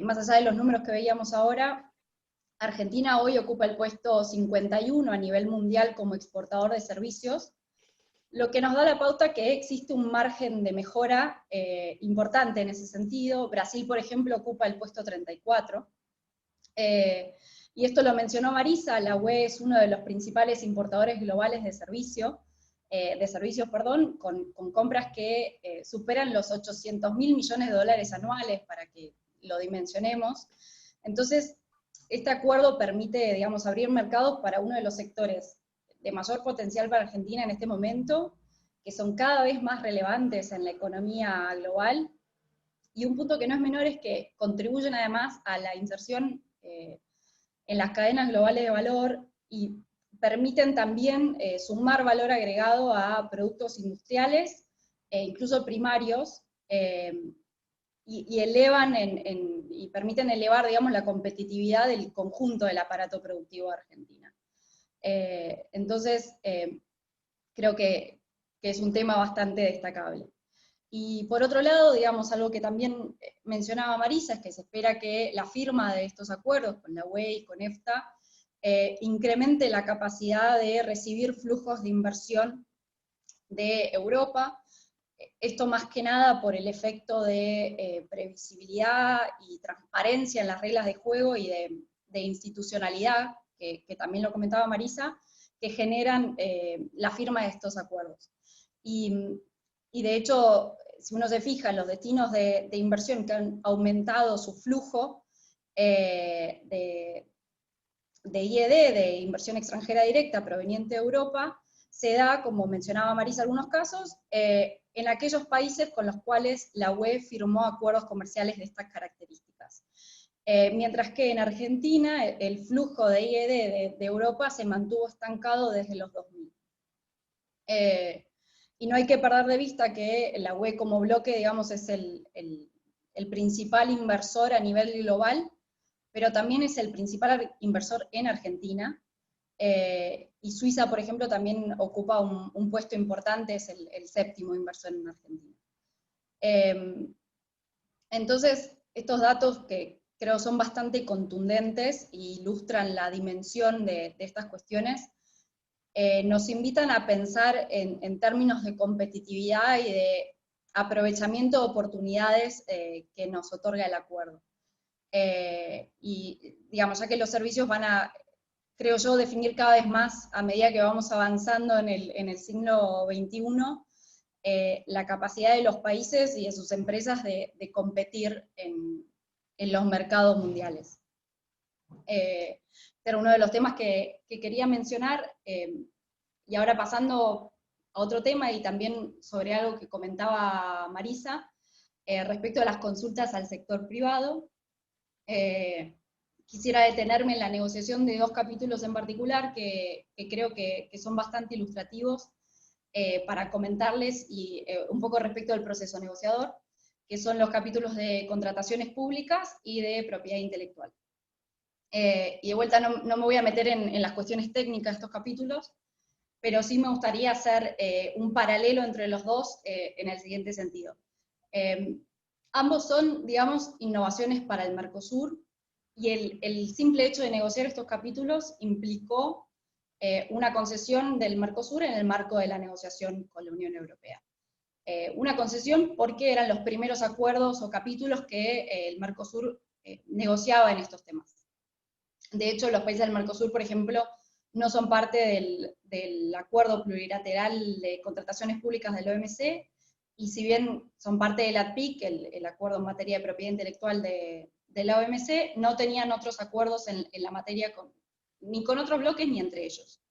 más allá de los números que veíamos ahora, Argentina hoy ocupa el puesto 51 a nivel mundial como exportador de servicios, lo que nos da la pauta que existe un margen de mejora importante en ese sentido. Brasil, por ejemplo, ocupa el puesto 34. Y esto lo mencionó Marisa, la UE es uno de los principales importadores globales de servicios, con compras que superan los 800.000 millones de dólares anuales, para que lo dimensionemos. Entonces, este acuerdo permite, digamos, abrir mercados para uno de los sectores de mayor potencial para Argentina en este momento, que son cada vez más relevantes en la economía global, y un punto que no es menor es que contribuyen además a la inserción en las cadenas globales de valor, y permiten también sumar valor agregado a productos industriales, incluso primarios, y elevan y permiten elevar, digamos, la competitividad del conjunto del aparato productivo de Argentina. Entonces, creo que es un tema bastante destacable. Y por otro lado, digamos, algo que también mencionaba Marisa, es que se espera que la firma de estos acuerdos con la UE y con EFTA incremente la capacidad de recibir flujos de inversión de Europa. Esto más que nada por el efecto de previsibilidad y transparencia en las reglas de juego y de institucionalidad, que también lo comentaba Marisa, que generan la firma de estos acuerdos. Y de hecho, si uno se fija en los destinos de inversión que han aumentado su flujo de IED, de inversión extranjera directa proveniente de Europa, se da, como mencionaba Marisa, algunos casos, en aquellos países con los cuales la UE firmó acuerdos comerciales de estas características. Mientras que en Argentina el flujo de IED de Europa se mantuvo estancado desde los 2000. Y no hay que perder de vista que la UE como bloque, digamos, es el principal inversor a nivel global, pero también es el principal inversor en Argentina, y Suiza, por ejemplo, también ocupa un puesto importante, es el séptimo inversor en Argentina. Entonces, estos datos que creo son bastante contundentes e ilustran la dimensión de estas cuestiones, nos invitan a pensar en términos de competitividad y de aprovechamiento de oportunidades que nos otorga el acuerdo. Y digamos, ya que los servicios van a, creo yo, definir cada vez más, a medida que vamos avanzando en el siglo XXI, la capacidad de los países y de sus empresas de competir en los mercados mundiales. Era uno de los temas que quería mencionar, y ahora pasando a otro tema, y también sobre algo que comentaba Marisa, respecto a las consultas al sector privado. quisiera detenerme en la negociación de 2 capítulos en particular que creo que son bastante ilustrativos para comentarles y un poco respecto del proceso negociador, que son los capítulos de contrataciones públicas y de propiedad intelectual. Y de vuelta no me voy a meter en las cuestiones técnicas de estos capítulos, pero sí me gustaría hacer un paralelo entre los dos en el siguiente sentido. Ambos son, digamos, innovaciones para el Mercosur, y el simple hecho de negociar estos capítulos implicó una concesión del Mercosur en el marco de la negociación con la Unión Europea. Una concesión porque eran los primeros acuerdos o capítulos que el Mercosur negociaba en estos temas. De hecho, los países del Mercosur, por ejemplo, no son parte del acuerdo plurilateral de contrataciones públicas del OMC, y si bien son parte del ATPIC, el acuerdo en materia de propiedad intelectual de la OMC, no tenían otros acuerdos en la materia ni con otros bloques ni entre ellos.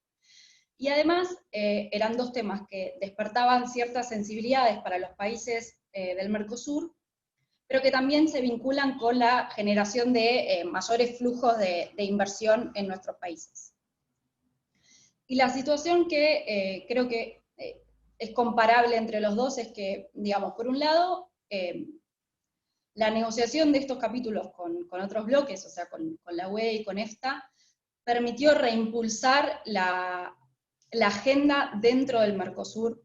Y además eran 2 temas que despertaban ciertas sensibilidades para los países del Mercosur, pero que también se vinculan con la generación de mayores flujos de inversión en nuestros países. Y la situación que creo que es comparable entre los dos es que, digamos, por un lado, la negociación de estos capítulos con otros bloques, o sea, con la UE y con EFTA, permitió reimpulsar la agenda dentro del Mercosur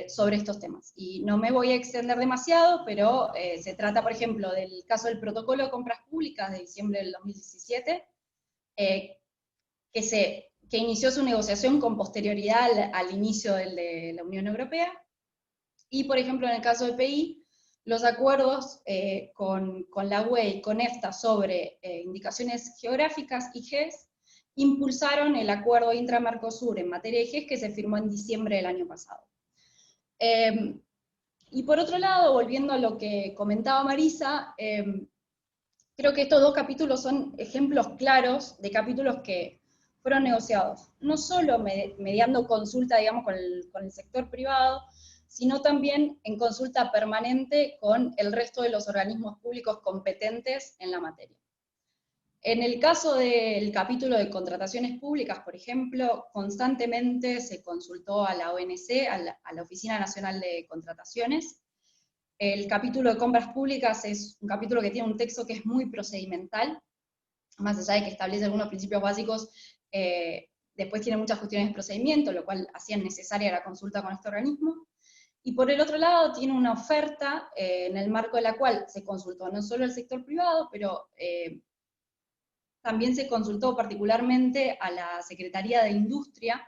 sobre estos temas. Y no me voy a extender demasiado, pero se trata, por ejemplo, del caso del Protocolo de Compras Públicas de diciembre del 2017, que inició su negociación con posterioridad al inicio del de la Unión Europea, y, por ejemplo, en el caso del PI, los acuerdos con la UE y con EFTA sobre indicaciones geográficas y GES impulsaron el acuerdo intra-Mercosur en materia de GES que se firmó en diciembre del año pasado. Y por otro lado, volviendo a lo que comentaba Marisa, creo que estos 2 capítulos son ejemplos claros de capítulos que fueron negociados, no solo mediando consulta, digamos, con el sector privado, sino también en consulta permanente con el resto de los organismos públicos competentes en la materia. En el caso del capítulo de contrataciones públicas, por ejemplo, constantemente se consultó a la ONC, a la Oficina Nacional de Contrataciones. El capítulo de compras públicas es un capítulo que tiene un texto que es muy procedimental, más allá de que establece algunos principios básicos, después tiene muchas cuestiones de procedimiento, lo cual hacía necesaria la consulta con este organismo. Y por el otro lado tiene una oferta en el marco de la cual se consultó no solo el sector privado, pero también se consultó particularmente a la Secretaría de Industria,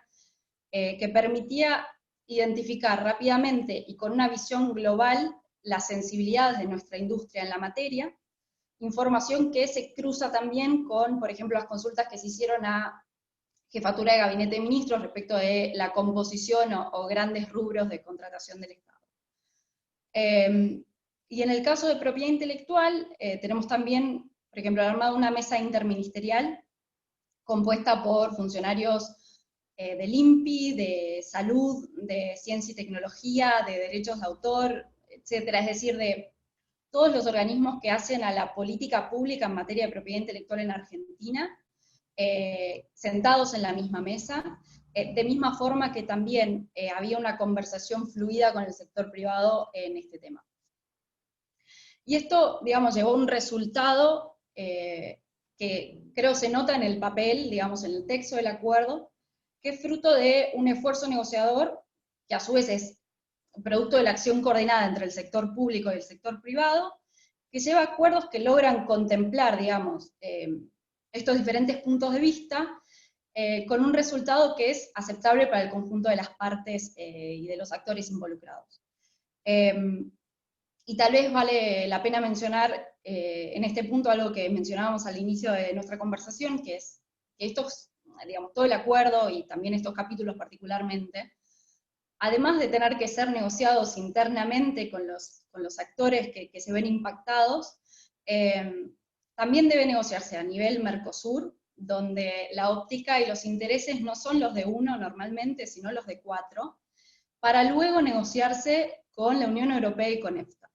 que permitía identificar rápidamente y con una visión global las sensibilidades de nuestra industria en la materia, información que se cruza también con, por ejemplo, las consultas que se hicieron a Jefatura de Gabinete de Ministros respecto de la composición o grandes rubros de contratación del Estado. Y en el caso de propiedad intelectual, tenemos también, por ejemplo, armado una mesa interministerial compuesta por funcionarios del INPI, de salud, de ciencia y tecnología, de derechos de autor, etcétera, es decir, de todos los organismos que hacen a la política pública en materia de propiedad intelectual en Argentina, sentados en la misma mesa, de misma forma que también había una conversación fluida con el sector privado en este tema. Y esto, digamos, llevó a un resultado que creo se nota en el papel, digamos, en el texto del acuerdo, que es fruto de un esfuerzo negociador, que a su vez es producto de la acción coordinada entre el sector público y el sector privado, que lleva a acuerdos que logran contemplar, digamos, estos diferentes puntos de vista, con un resultado que es aceptable para el conjunto de las partes y de los actores involucrados. Y tal vez vale la pena mencionar en este punto algo que mencionábamos al inicio de nuestra conversación, que es que estos, digamos, todo el acuerdo y también estos capítulos particularmente, además de tener que ser negociados internamente con los actores que se ven impactados, también debe negociarse a nivel Mercosur, donde la óptica y los intereses no son los de uno normalmente, sino los de 4, para luego negociarse con la Unión Europea y con EFTA.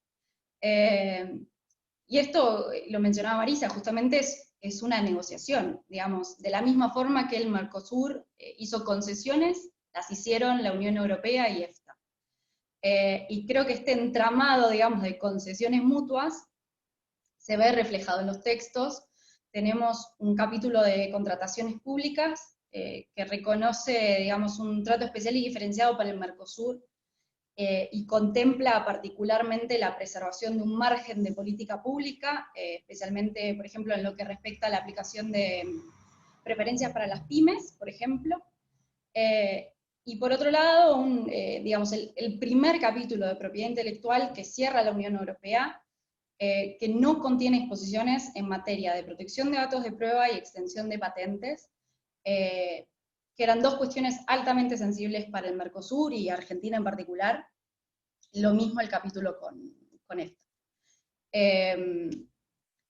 Y esto, lo mencionaba Marisa, justamente es es una negociación, digamos, de la misma forma que el Mercosur hizo concesiones, las hicieron la Unión Europea y EFTA. Y creo que este entramado, digamos, de concesiones mutuas se ve reflejado en los textos. Tenemos un capítulo de contrataciones públicas que reconoce, digamos, un trato especial y diferenciado para el Mercosur, y contempla particularmente la preservación de un margen de política pública, especialmente, por ejemplo, en lo que respecta a la aplicación de preferencias para las pymes, por ejemplo. Y por otro lado, digamos, el primer capítulo de propiedad intelectual que cierra la Unión Europea, que no contiene exposiciones en materia de protección de datos de prueba y extensión de patentes, que eran dos cuestiones altamente sensibles para el Mercosur y Argentina en particular. Lo mismo el capítulo con esto.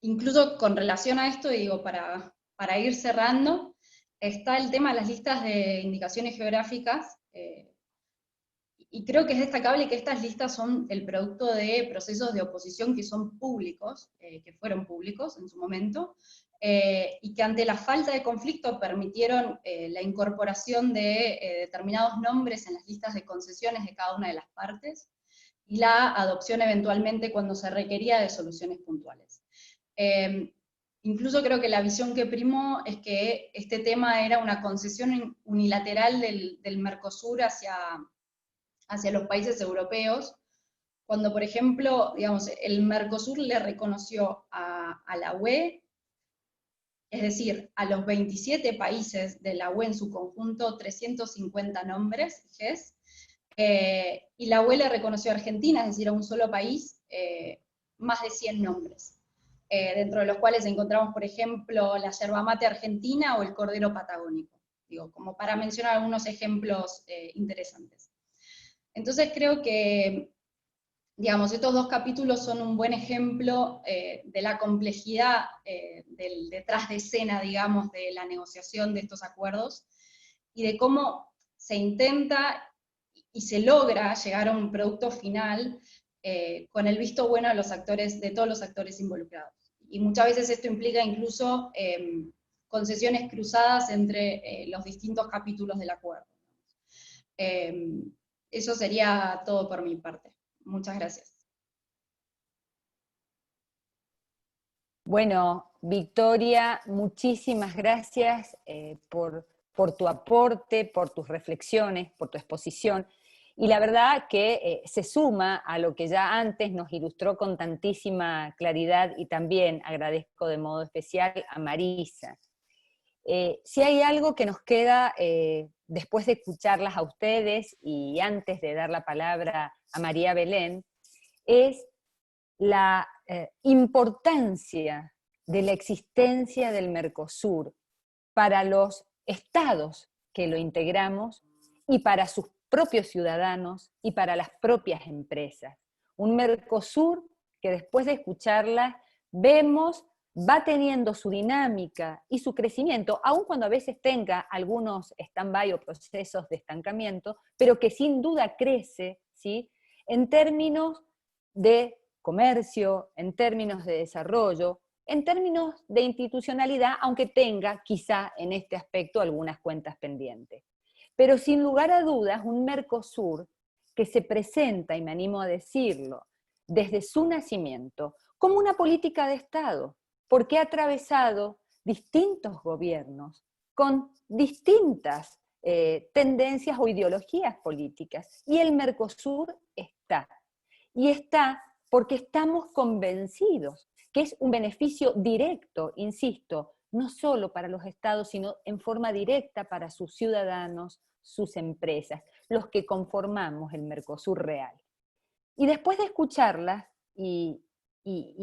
Incluso con relación a esto, digo, para ir cerrando, está el tema de las listas de indicaciones geográficas, y creo que es destacable que estas listas son el producto de procesos de oposición que son públicos, que fueron públicos en su momento, y que ante la falta de conflicto permitieron la incorporación de determinados nombres en las listas de concesiones de cada una de las partes, y la adopción eventualmente cuando se requería de soluciones puntuales. Incluso creo que la visión que primó es que este tema era una concesión unilateral del Mercosur hacia los países europeos, cuando, por ejemplo, digamos, el Mercosur le reconoció a la UE, es decir, a los 27 países de la UE en su conjunto, 350 nombres, GES, y la UE le reconoció a Argentina, es decir, a un solo país, más de 100 nombres, dentro de los cuales encontramos, por ejemplo, la yerba mate argentina o el cordero patagónico, digo, como para mencionar algunos ejemplos interesantes. Entonces creo que, digamos, estos dos capítulos son un buen ejemplo de la complejidad del detrás de escena, digamos, de la negociación de estos acuerdos, y de cómo se intenta y se logra llegar a un producto final con el visto bueno de los actores, de todos los actores involucrados. Y muchas veces esto implica incluso concesiones cruzadas entre los distintos capítulos del acuerdo. Eso sería todo por mi parte. Muchas gracias. Bueno, Victoria, muchísimas gracias por tu aporte, por tus reflexiones, por tu exposición. Y la verdad que se suma a lo que ya antes nos ilustró con tantísima claridad, y también agradezco de modo especial a Marisa. Si hay algo que nos queda después de escucharlas a ustedes y antes de dar la palabra a María Belén, es la importancia de la existencia del Mercosur para los estados que lo integramos y para sus propios ciudadanos y para las propias empresas. Un Mercosur que después de escucharla vemos va teniendo su dinámica y su crecimiento, aun cuando a veces tenga algunos stand-by o procesos de estancamiento, pero que sin duda crece, ¿sí?, en términos de comercio, en términos de desarrollo, en términos de institucionalidad, aunque tenga quizá en este aspecto algunas cuentas pendientes. Pero sin lugar a dudas, un Mercosur que se presenta, y me animo a decirlo, desde su nacimiento, como una política de Estado, porque ha atravesado distintos gobiernos con distintas tendencias o ideologías políticas, y el Mercosur está. Y está porque estamos convencidos que es un beneficio directo, insisto, no solo para los estados, sino en forma directa para sus ciudadanos, sus empresas, los que conformamos el Mercosur real. Y después de escucharlas y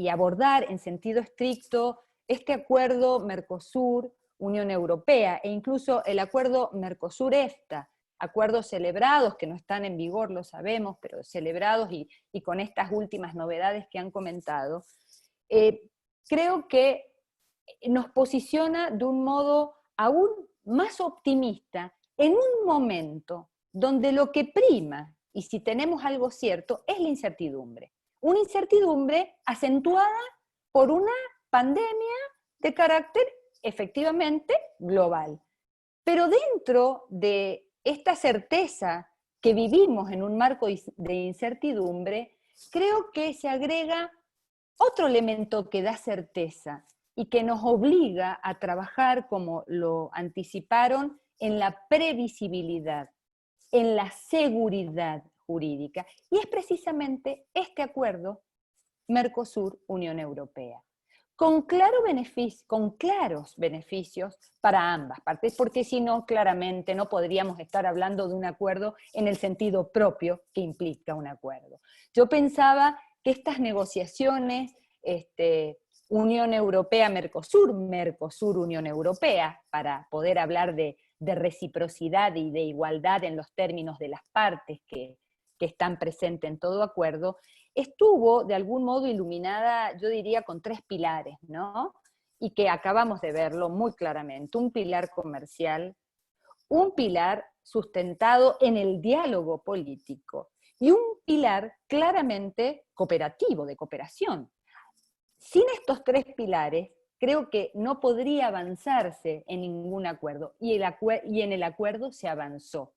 abordar en sentido estricto este acuerdo Mercosur-Unión Europea, e incluso el acuerdo Mercosur-EFTA, acuerdos celebrados, que no están en vigor, lo sabemos, pero celebrados y con estas últimas novedades que han comentado, creo que nos posiciona de un modo aún más optimista en un momento donde lo que prima, y si tenemos algo cierto, es la incertidumbre. Una incertidumbre acentuada por una pandemia de carácter efectivamente global. Pero dentro de esta certeza que vivimos en un marco de incertidumbre, creo que se agrega otro elemento que da certeza y que nos obliga a trabajar, como lo anticiparon, en la previsibilidad, en la seguridad jurídica. Y es precisamente este acuerdo Mercosur-Unión Europea, con claros beneficios para ambas partes, porque si no, claramente no podríamos estar hablando de un acuerdo en el sentido propio que implica un acuerdo. Yo pensaba que estas negociaciones, Unión Europea-Mercosur, Mercosur-Unión Europea, para poder hablar de reciprocidad y de igualdad en los términos de las partes que están presentes en todo acuerdo, estuvo de algún modo iluminada, yo diría, con 3 pilares, ¿no? Y que acabamos de verlo muy claramente. Un pilar comercial, un pilar sustentado en el diálogo político y un pilar claramente cooperativo, de cooperación. Sin estos 3 pilares, creo que no podría avanzarse en ningún acuerdo, y en el acuerdo se avanzó.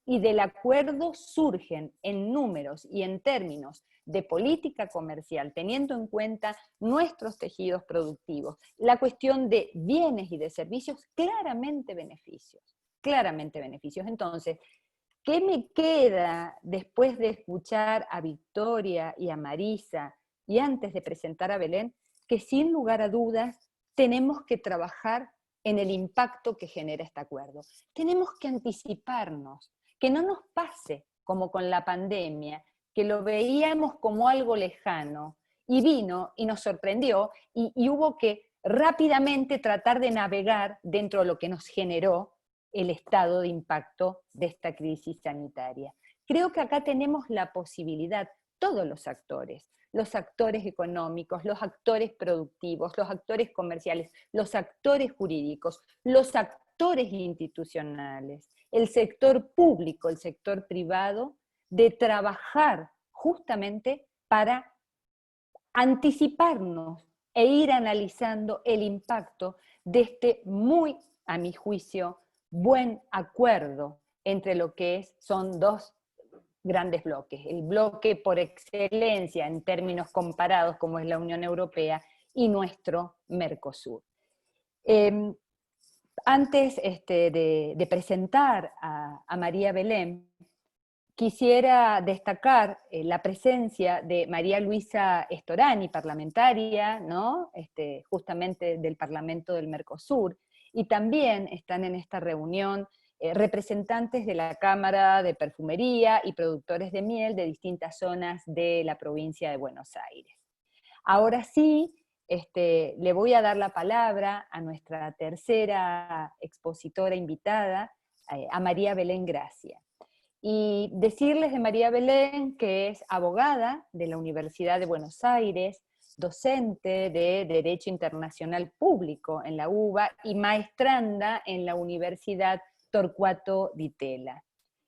Y del acuerdo surgen en números y en términos de política comercial, teniendo en cuenta nuestros tejidos productivos, la cuestión de bienes y de servicios, claramente beneficios. Entonces, ¿qué me queda después de escuchar a Victoria y a Marisa y antes de presentar a Belén? Que sin lugar a dudas tenemos que trabajar en el impacto que genera este acuerdo. Tenemos que anticiparnos, que no nos pase como con la pandemia, que lo veíamos como algo lejano, y vino y nos sorprendió, y hubo que rápidamente tratar de navegar dentro de lo que nos generó el estado de impacto de esta crisis sanitaria. Creo que acá tenemos la posibilidad, todos los actores económicos, los actores productivos, los actores comerciales, los actores jurídicos, los actores institucionales, el sector público, el sector privado, de trabajar justamente para anticiparnos e ir analizando el impacto de este muy, a mi juicio, buen acuerdo entre lo que son 2 grandes bloques, el bloque por excelencia en términos comparados como es la Unión Europea y nuestro Mercosur. Antes de presentar a María Belén, quisiera destacar la presencia de María Luisa Storani, parlamentaria, ¿no? Justamente del Parlamento del Mercosur, y también están en esta reunión representantes de la Cámara de Perfumería y productores de miel de distintas zonas de la provincia de Buenos Aires. Ahora sí, le voy a dar la palabra a nuestra tercera expositora invitada, a María Belén Gracia. Y decirles de María Belén que es abogada de la Universidad de Buenos Aires, docente de Derecho Internacional Público en la UBA y maestranda en la Universidad Torcuato Di Tella.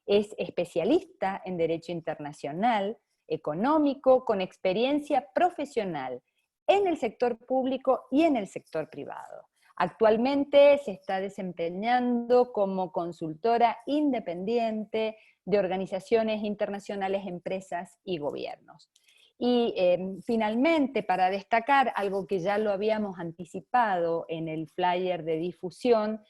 Es especialista en Derecho Internacional, económico, con experiencia profesional en el sector público y en el sector privado. Actualmente se está desempeñando como consultora independiente de organizaciones internacionales, empresas y gobiernos. Y finalmente, para destacar algo que ya lo habíamos anticipado en el flyer de difusión,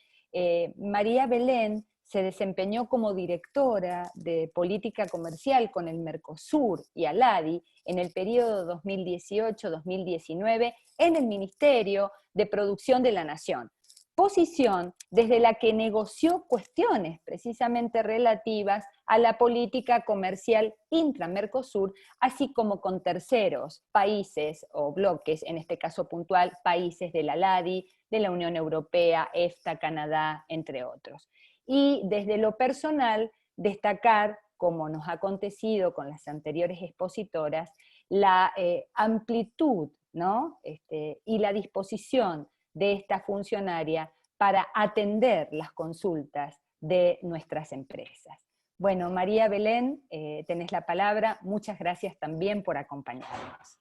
María Belén se desempeñó como directora de política comercial con el Mercosur y ALADI en el periodo 2018-2019 en el Ministerio de Producción de la Nación, posición desde la que negoció cuestiones precisamente relativas a la política comercial intra-Mercosur, así como con terceros países o bloques, en este caso puntual, países de la ALADI, de la Unión Europea, EFTA, Canadá, entre otros. Y desde lo personal, destacar, como nos ha acontecido con las anteriores expositoras, la amplitud, ¿no? Y la disposición de esta funcionaria para atender las consultas de nuestras empresas. Bueno, María Belén, tenés la palabra. Muchas gracias también por acompañarnos.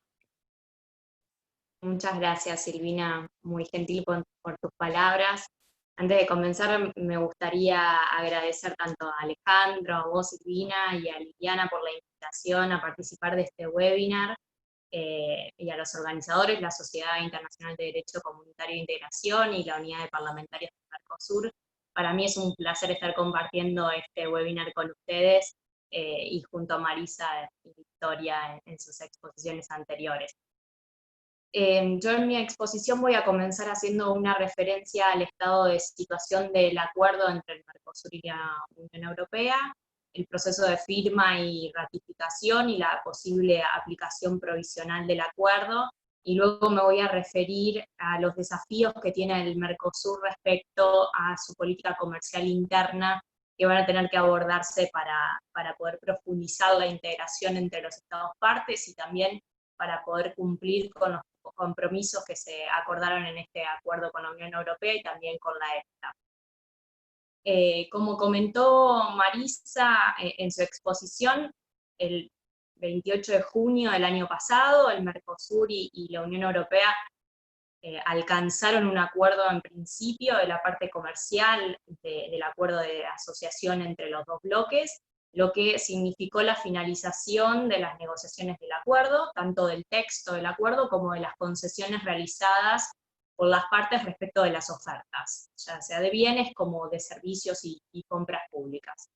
Muchas gracias, Silvina, muy gentil por tus palabras. Antes de comenzar, me gustaría agradecer tanto a Alejandro, a vos, Silvina, y a Liliana por la invitación a participar de este webinar, y a los organizadores, la Sociedad Internacional de Derecho Comunitario e Integración y la Unidad de Parlamentarios del Mercosur. Para mí es un placer estar compartiendo este webinar con ustedes, y junto a Marisa y Victoria en sus exposiciones anteriores. Yo en mi exposición voy a comenzar haciendo una referencia al estado de situación del acuerdo entre el Mercosur y la Unión Europea, el proceso de firma y ratificación y la posible aplicación provisional del acuerdo, y luego me voy a referir a los desafíos que tiene el Mercosur respecto a su política comercial interna, que van a tener que abordarse para poder profundizar la integración entre los Estados partes y también para poder cumplir con los compromisos que se acordaron en este acuerdo con la Unión Europea y también con la EFTA. Como comentó Marisa en su exposición, el 28 de junio del año pasado, el Mercosur y la Unión Europea alcanzaron un acuerdo en principio de la parte comercial del acuerdo de asociación entre los dos bloques, lo que significó la finalización de las negociaciones del acuerdo, tanto del texto del acuerdo como de las concesiones realizadas por las partes respecto de las ofertas, ya sea de bienes como de servicios y compras públicas.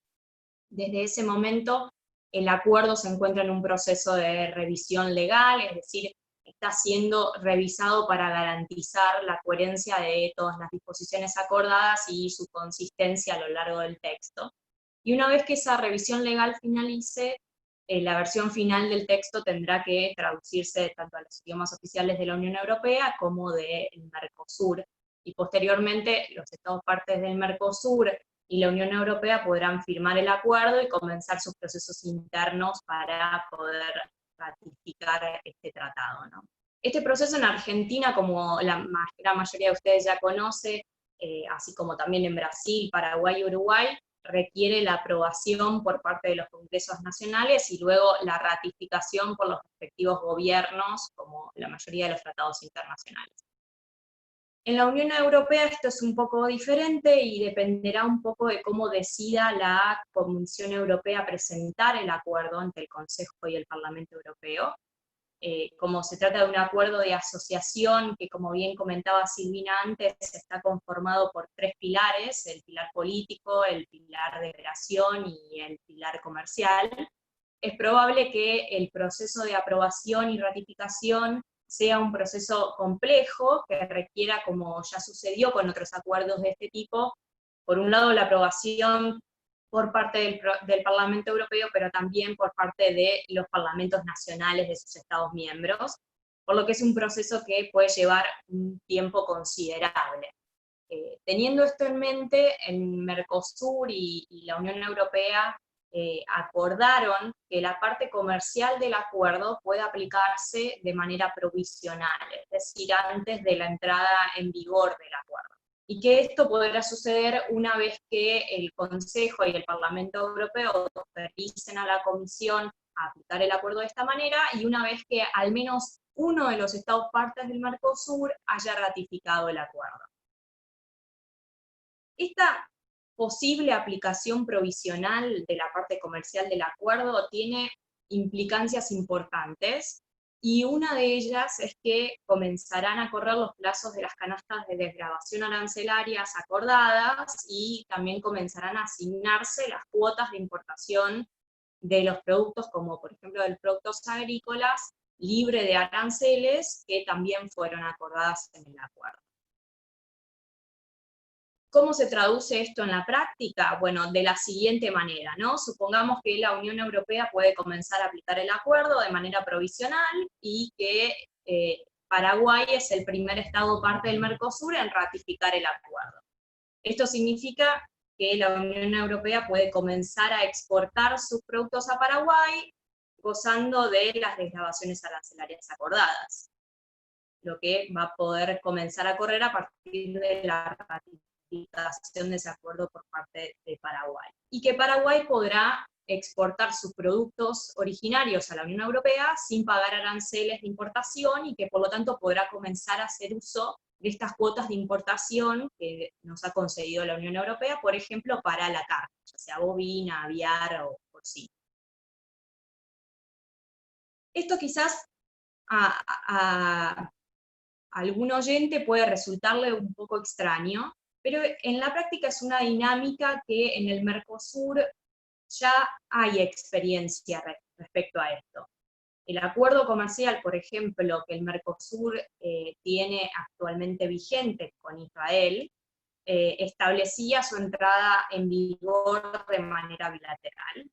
Desde ese momento, el acuerdo se encuentra en un proceso de revisión legal, es decir, está siendo revisado para garantizar la coherencia de todas las disposiciones acordadas y su consistencia a lo largo del texto. Y una vez que esa revisión legal finalice, la versión final del texto tendrá que traducirse tanto a los idiomas oficiales de la Unión Europea como del Mercosur. Y posteriormente, los Estados partes del Mercosur y la Unión Europea podrán firmar el acuerdo y comenzar sus procesos internos para poder ratificar este tratado, ¿no? Este proceso en Argentina, como la gran mayoría de ustedes ya conoce, así como también en Brasil, Paraguay y Uruguay, requiere la aprobación por parte de los congresos nacionales y luego la ratificación por los respectivos gobiernos, como la mayoría de los tratados internacionales. En la Unión Europea esto es un poco diferente y dependerá un poco de cómo decida la Comisión Europea presentar el acuerdo ante el Consejo y el Parlamento Europeo. Como se trata de un acuerdo de asociación que, como bien comentaba Silvina antes, está conformado por 3 pilares: el pilar político, el pilar de relación y el pilar comercial, es probable que el proceso de aprobación y ratificación sea un proceso complejo, que requiera, como ya sucedió con otros acuerdos de este tipo, por un lado la aprobación por parte del Parlamento Europeo, pero también por parte de los parlamentos nacionales de sus Estados miembros, por lo que es un proceso que puede llevar un tiempo considerable. Teniendo esto en mente, el Mercosur y la Unión Europea acordaron que la parte comercial del acuerdo puede aplicarse de manera provisional, es decir, antes de la entrada en vigor del acuerdo. Y que esto podrá suceder una vez que el Consejo y el Parlamento Europeo autoricen a la Comisión a aplicar el acuerdo de esta manera, y una vez que al menos uno de los Estados partes del Mercosur haya ratificado el acuerdo. Esta posible aplicación provisional de la parte comercial del acuerdo tiene implicancias importantes, y una de ellas es que comenzarán a correr los plazos de las canastas de desgravación arancelarias acordadas, y también comenzarán a asignarse las cuotas de importación de los productos, como por ejemplo de los productos agrícolas, libre de aranceles, que también fueron acordadas en el acuerdo. ¿Cómo se traduce esto en la práctica? Bueno, de la siguiente manera, ¿no? Supongamos que la Unión Europea puede comenzar a aplicar el acuerdo de manera provisional y que Paraguay es el primer Estado parte del Mercosur en ratificar el acuerdo. Esto significa que la Unión Europea puede comenzar a exportar sus productos a Paraguay gozando de las desgravaciones arancelarias acordadas, lo que va a poder comenzar a correr a partir de la ratificación de ese acuerdo por parte de Paraguay. Y que Paraguay podrá exportar sus productos originarios a la Unión Europea sin pagar aranceles de importación y que por lo tanto podrá comenzar a hacer uso de estas cuotas de importación que nos ha concedido la Unión Europea, por ejemplo, para la carne, ya sea bovina, aviar o porcina. Esto quizás a algún oyente puede resultarle un poco extraño, pero en la práctica es una dinámica que en el Mercosur ya hay experiencia respecto a esto. El acuerdo comercial, por ejemplo, que el Mercosur tiene actualmente vigente con Israel, establecía su entrada en vigor de manera bilateral.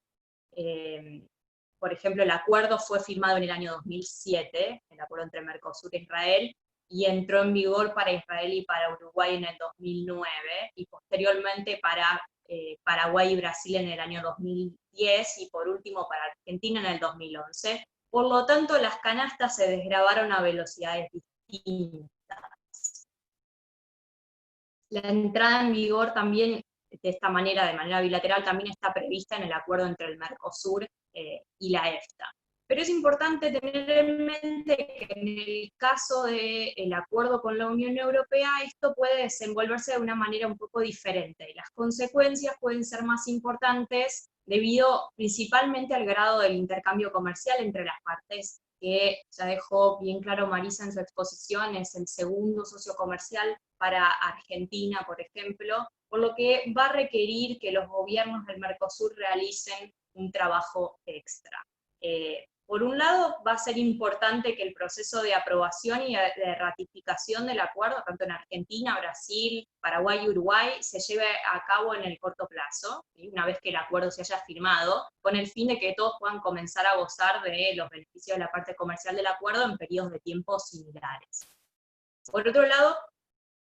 Por ejemplo, el acuerdo fue firmado en el año 2007, el acuerdo entre Mercosur e Israel, y entró en vigor para Israel y para Uruguay en el 2009, y posteriormente para Paraguay y Brasil en el año 2010, y por último para Argentina en el 2011. Por lo tanto, las canastas se desgravaron a velocidades distintas. La entrada en vigor también, de esta manera, de manera bilateral, también está prevista en el acuerdo entre el Mercosur y la EFTA. Pero es importante tener en mente que en el caso del acuerdo con la Unión Europea, esto puede desenvolverse de una manera un poco diferente, y las consecuencias pueden ser más importantes debido principalmente al grado del intercambio comercial entre las partes, que ya dejó bien claro Marisa en su exposición, es el segundo socio comercial para Argentina, por ejemplo, por lo que va a requerir que los gobiernos del Mercosur realicen un trabajo extra. Por un lado, va a ser importante que el proceso de aprobación y de ratificación del acuerdo, tanto en Argentina, Brasil, Paraguay y Uruguay, se lleve a cabo en el corto plazo, ¿sí? Una vez que el acuerdo se haya firmado, con el fin de que todos puedan comenzar a gozar de los beneficios de la parte comercial del acuerdo en periodos de tiempo similares. Por otro lado,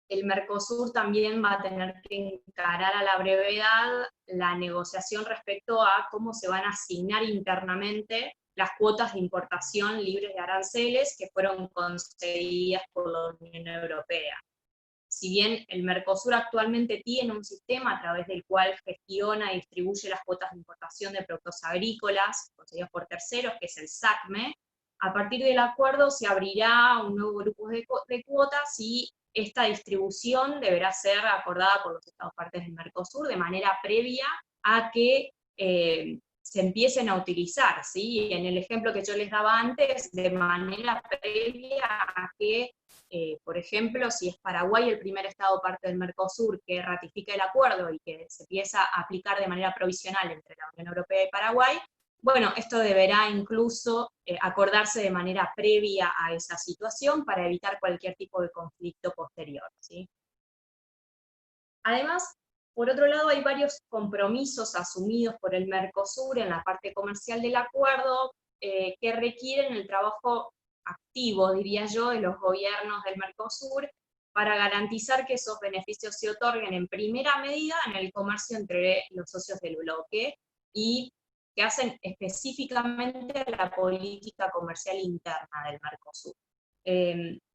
el Mercosur también va a tener que encarar a la brevedad la negociación respecto a cómo se van a asignar internamente las cuotas de importación libres de aranceles que fueron concedidas por la Unión Europea. Si bien el Mercosur actualmente tiene un sistema a través del cual gestiona y distribuye las cuotas de importación de productos agrícolas concedidos por terceros, que es el SACME, a partir del acuerdo se abrirá un nuevo grupo de cuotas y esta distribución deberá ser acordada por los Estados partes del Mercosur de manera previa a que se empiecen a utilizar, ¿sí? En el ejemplo que yo les daba antes, de manera previa a que, por ejemplo, si es Paraguay el primer Estado parte del Mercosur que ratifica el acuerdo y que se empieza a aplicar de manera provisional entre la Unión Europea y Paraguay, bueno, esto deberá incluso acordarse de manera previa a esa situación para evitar cualquier tipo de conflicto posterior, ¿sí? Además, por otro lado, hay varios compromisos asumidos por el Mercosur en la parte comercial del acuerdo que requieren el trabajo activo, diría yo, de los gobiernos del Mercosur para garantizar que esos beneficios se otorguen en primera medida en el comercio entre los socios del bloque y que hacen específicamente la política comercial interna del Mercosur.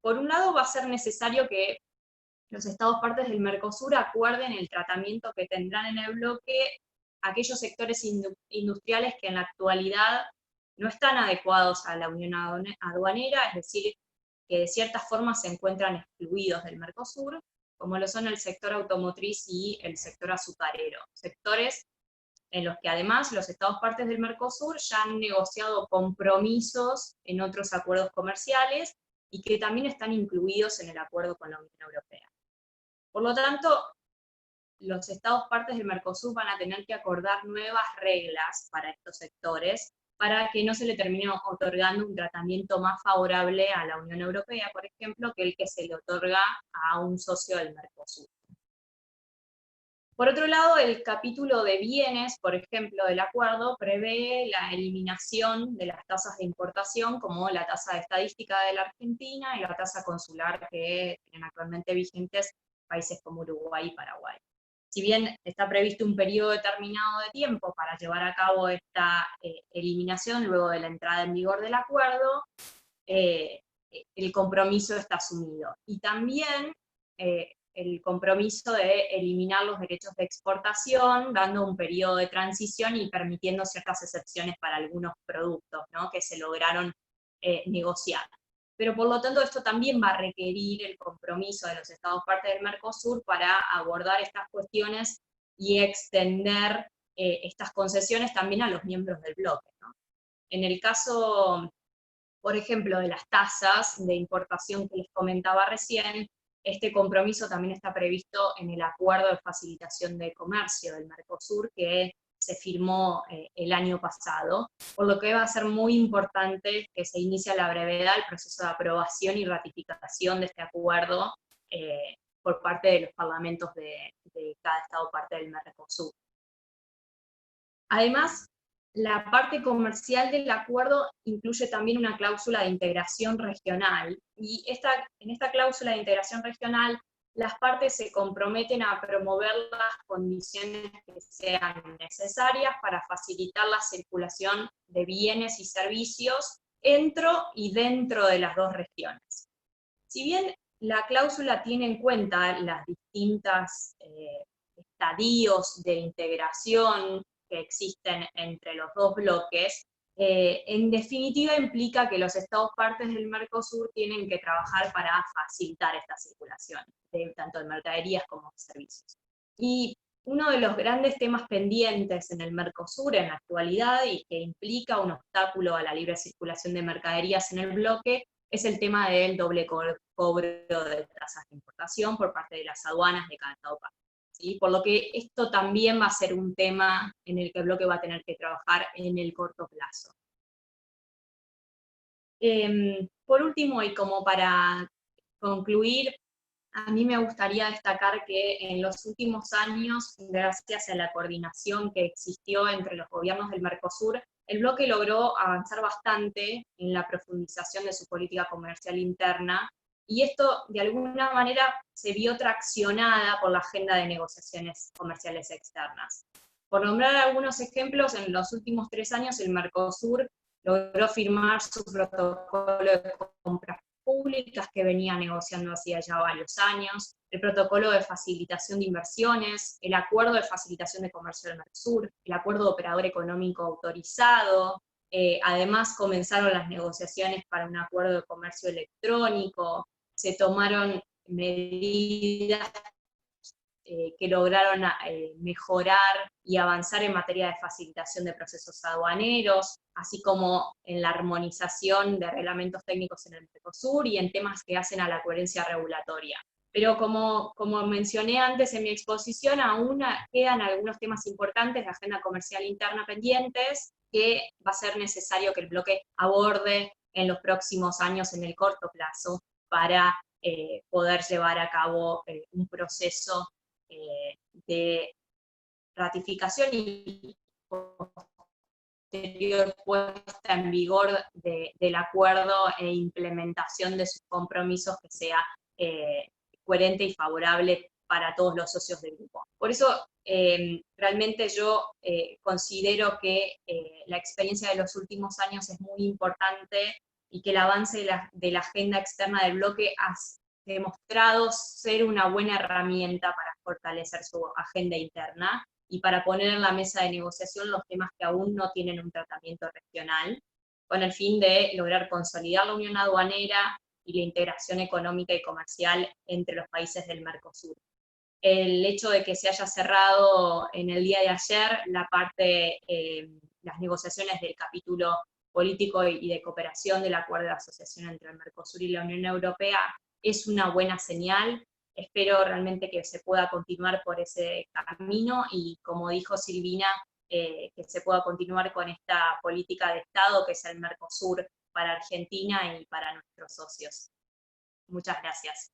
Por un lado, va a ser necesario que los Estados partes del Mercosur acuerden el tratamiento que tendrán en el bloque aquellos sectores industriales que en la actualidad no están adecuados a la unión aduanera, es decir, que de cierta forma se encuentran excluidos del Mercosur, como lo son el sector automotriz y el sector azucarero, sectores en los que además los Estados partes del Mercosur ya han negociado compromisos en otros acuerdos comerciales y que también están incluidos en el acuerdo con la Unión Europea. Por lo tanto, los Estados partes del Mercosur van a tener que acordar nuevas reglas para estos sectores, para que no se le termine otorgando un tratamiento más favorable a la Unión Europea, por ejemplo, que el que se le otorga a un socio del Mercosur. Por otro lado, el capítulo de bienes, por ejemplo, del acuerdo, prevé la eliminación de las tasas de importación, como la tasa de estadística de la Argentina y la tasa consular que tienen actualmente vigentes países como Uruguay y Paraguay. Si bien está previsto un periodo determinado de tiempo para llevar a cabo esta eliminación luego de la entrada en vigor del acuerdo, el compromiso está asumido. Y también el compromiso de eliminar los derechos de exportación, dando un periodo de transición y permitiendo ciertas excepciones para algunos productos, ¿no?, que se lograron negociar. Pero por lo tanto esto también va a requerir el compromiso de los Estados parte del Mercosur para abordar estas cuestiones y extender estas concesiones también a los miembros del bloque, ¿no? En el caso, por ejemplo, de las tasas de importación que les comentaba recién, este compromiso también está previsto en el Acuerdo de Facilitación de Comercio del Mercosur, que se firmó el año pasado, por lo que va a ser muy importante que se inicie a la brevedad el proceso de aprobación y ratificación de este acuerdo por parte de los parlamentos de cada Estado parte del Mercosur. Además, la parte comercial del acuerdo incluye también una cláusula de integración regional, y en esta cláusula de integración regional las partes se comprometen a promover las condiciones que sean necesarias para facilitar la circulación de bienes y servicios entre y dentro de las dos regiones. Si bien la cláusula tiene en cuenta las distintas estadios de integración que existen entre los dos bloques, en definitiva implica que los Estados partes del Mercosur tienen que trabajar para facilitar esta circulación, tanto de mercaderías como de servicios. Y uno de los grandes temas pendientes en el Mercosur en la actualidad, y que implica un obstáculo a la libre circulación de mercaderías en el bloque, es el tema del doble cobro de tasas de importación por parte de las aduanas de cada Estado parte. ¿Sí? Por lo que esto también va a ser un tema en el que el bloque va a tener que trabajar en el corto plazo. Por último, y como para concluir, a mí me gustaría destacar que en los últimos años, gracias a la coordinación que existió entre los gobiernos del Mercosur, el bloque logró avanzar bastante en la profundización de su política comercial interna, y esto de alguna manera se vio traccionada por la agenda de negociaciones comerciales externas. Por nombrar algunos ejemplos, en los últimos 3 años el Mercosur logró firmar su protocolo de compras públicas que venía negociando hacía ya varios años, el protocolo de facilitación de inversiones, el acuerdo de facilitación de comercio del Mercosur, el acuerdo de operador económico autorizado, además comenzaron las negociaciones para un acuerdo de comercio electrónico, se tomaron medidas que lograron mejorar y avanzar en materia de facilitación de procesos aduaneros, así como en la armonización de reglamentos técnicos en el Mercosur y en temas que hacen a la coherencia regulatoria. Pero como mencioné antes en mi exposición, aún quedan algunos temas importantes de agenda comercial interna pendientes que va a ser necesario que el bloque aborde en los próximos años en el corto plazo para poder llevar a cabo un proceso de ratificación y posterior puesta en vigor del acuerdo e implementación de sus compromisos que sea coherente y favorable para todos los socios del grupo. Por eso realmente yo considero que la experiencia de los últimos años es muy importante y que el avance de la agenda externa del bloque ha demostrado ser una buena herramienta para fortalecer su agenda interna y para poner en la mesa de negociación los temas que aún no tienen un tratamiento regional, con el fin de lograr consolidar la unión aduanera y la integración económica y comercial entre los países del Mercosur. El hecho de que se haya cerrado en el día de ayer las negociaciones del capítulo político y de cooperación del acuerdo de asociación entre el Mercosur y la Unión Europea es una buena señal. Espero realmente que se pueda continuar por ese camino y, como dijo Silvina, que se pueda continuar con esta política de Estado que es el Mercosur para Argentina y para nuestros socios. Muchas gracias.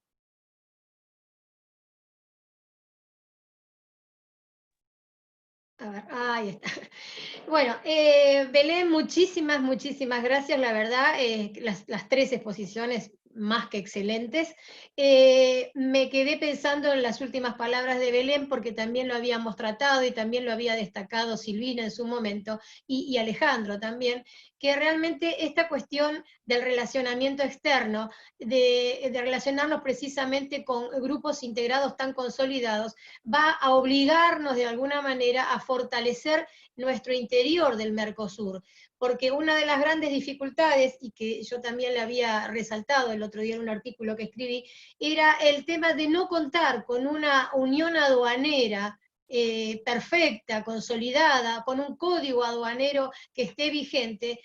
A ver, ahí está. Bueno, Belén, muchísimas gracias. La verdad, las 3 exposiciones más que excelentes. Me quedé pensando en las últimas palabras de Belén, porque también lo habíamos tratado y también lo había destacado Silvina en su momento, y Alejandro también, que realmente esta cuestión del relacionamiento externo, de relacionarnos precisamente con grupos integrados tan consolidados, va a obligarnos de alguna manera a fortalecer nuestro interior del Mercosur, porque una de las grandes dificultades, y que yo también le había resaltado el otro día en un artículo que escribí, era el tema de no contar con una unión aduanera perfecta, consolidada, con un código aduanero que esté vigente,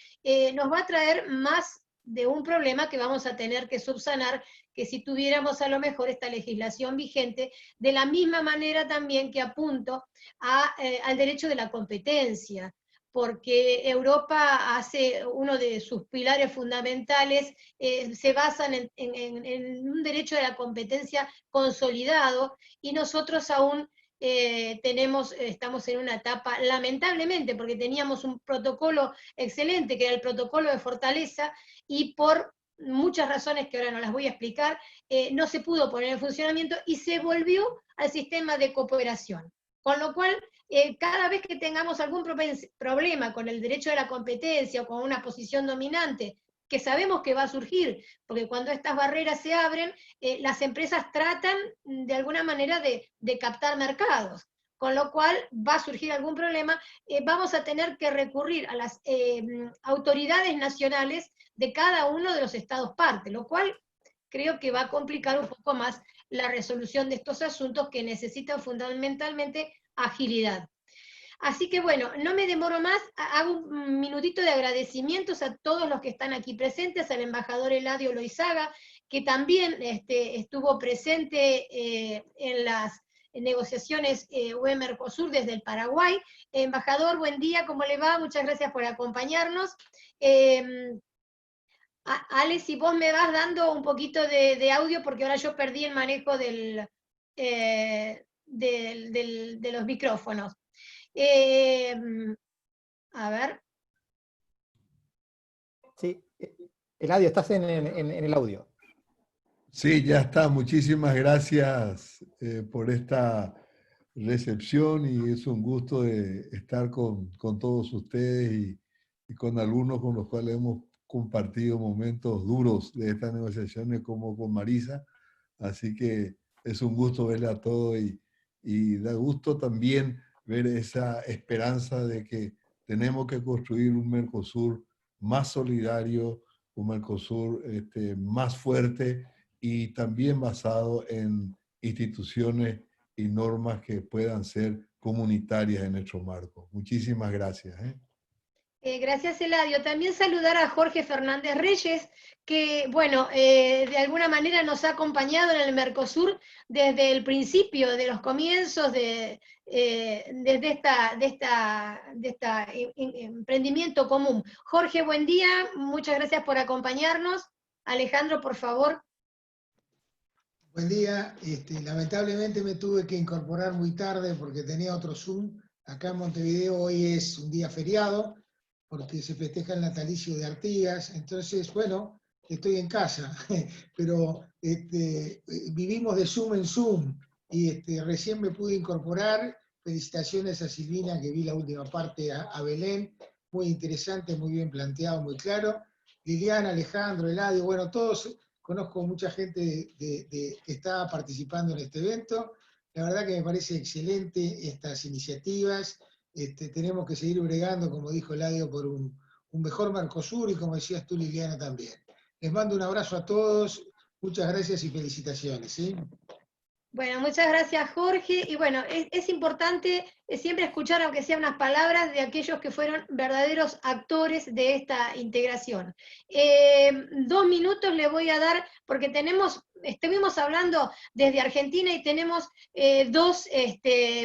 nos va a traer más de un problema que vamos a tener que subsanar, que si tuviéramos a lo mejor esta legislación vigente, de la misma manera también que apunto al derecho de la competencia, porque Europa hace uno de sus pilares fundamentales, se basan en un derecho de la competencia consolidado, y nosotros aún estamos en una etapa, lamentablemente, porque teníamos un protocolo excelente, que era el protocolo de Fortaleza, y por muchas razones que ahora no las voy a explicar, no se pudo poner en funcionamiento y se volvió al sistema de cooperación. Con lo cual, cada vez que tengamos algún problema con el derecho de la competencia o con una posición dominante, que sabemos que va a surgir, porque cuando estas barreras se abren, las empresas tratan de alguna manera de captar mercados, con lo cual va a surgir algún problema, vamos a tener que recurrir a las autoridades nacionales de cada uno de los estados parte, lo cual creo que va a complicar un poco más la resolución de estos asuntos que necesitan fundamentalmente agilidad. Así que bueno, no me demoro más, hago un minutito de agradecimientos a todos los que están aquí presentes, al embajador Eladio Loizaga, que también estuvo presente en las negociaciones UE-Mercosur desde el Paraguay. Embajador, buen día, ¿cómo le va? Muchas gracias por acompañarnos. Ale, si vos me vas dando un poquito de audio, porque ahora yo perdí el manejo de los micrófonos. A ver. Sí, Eladio, estás en el audio. Sí, ya está. Muchísimas gracias por esta recepción, y es un gusto de estar con todos ustedes y con algunos con los cuales hemos compartido momentos duros de estas negociaciones, como con Marisa. Así que es un gusto verla a todos, y da gusto también ver esa esperanza de que tenemos que construir un Mercosur más solidario, un Mercosur más fuerte, y también basado en instituciones y normas que puedan ser comunitarias en nuestro marco. Muchísimas gracias. Gracias, Eladio. También saludar a Jorge Fernández Reyes, que, bueno, de alguna manera nos ha acompañado en el Mercosur desde el principio, de los comienzos desde este emprendimiento común. Jorge, buen día, muchas gracias por acompañarnos. Alejandro, por favor. Buen día. Lamentablemente me tuve que incorporar muy tarde porque tenía otro Zoom. Acá en Montevideo hoy es un día feriado, porque se festeja el natalicio de Artigas, entonces, bueno, estoy en casa, pero vivimos de Zoom en Zoom, y recién me pude incorporar. Felicitaciones a Silvina, que vi la última parte, a Belén, muy interesante, muy bien planteado, muy claro. Liliana, Alejandro, Eladio, bueno, todos, conozco mucha gente que está participando en este evento. La verdad que me parece excelente estas iniciativas. Tenemos que seguir bregando, como dijo Eladio, por un mejor Mercosur, y como decías tú, Liliana, también. Les mando un abrazo a todos, muchas gracias y felicitaciones. ¿Sí? Bueno, muchas gracias, Jorge. Y bueno, es importante siempre escuchar, aunque sean unas palabras, de aquellos que fueron verdaderos actores de esta integración. 2 minutos le voy a dar, porque estuvimos hablando desde Argentina y tenemos 2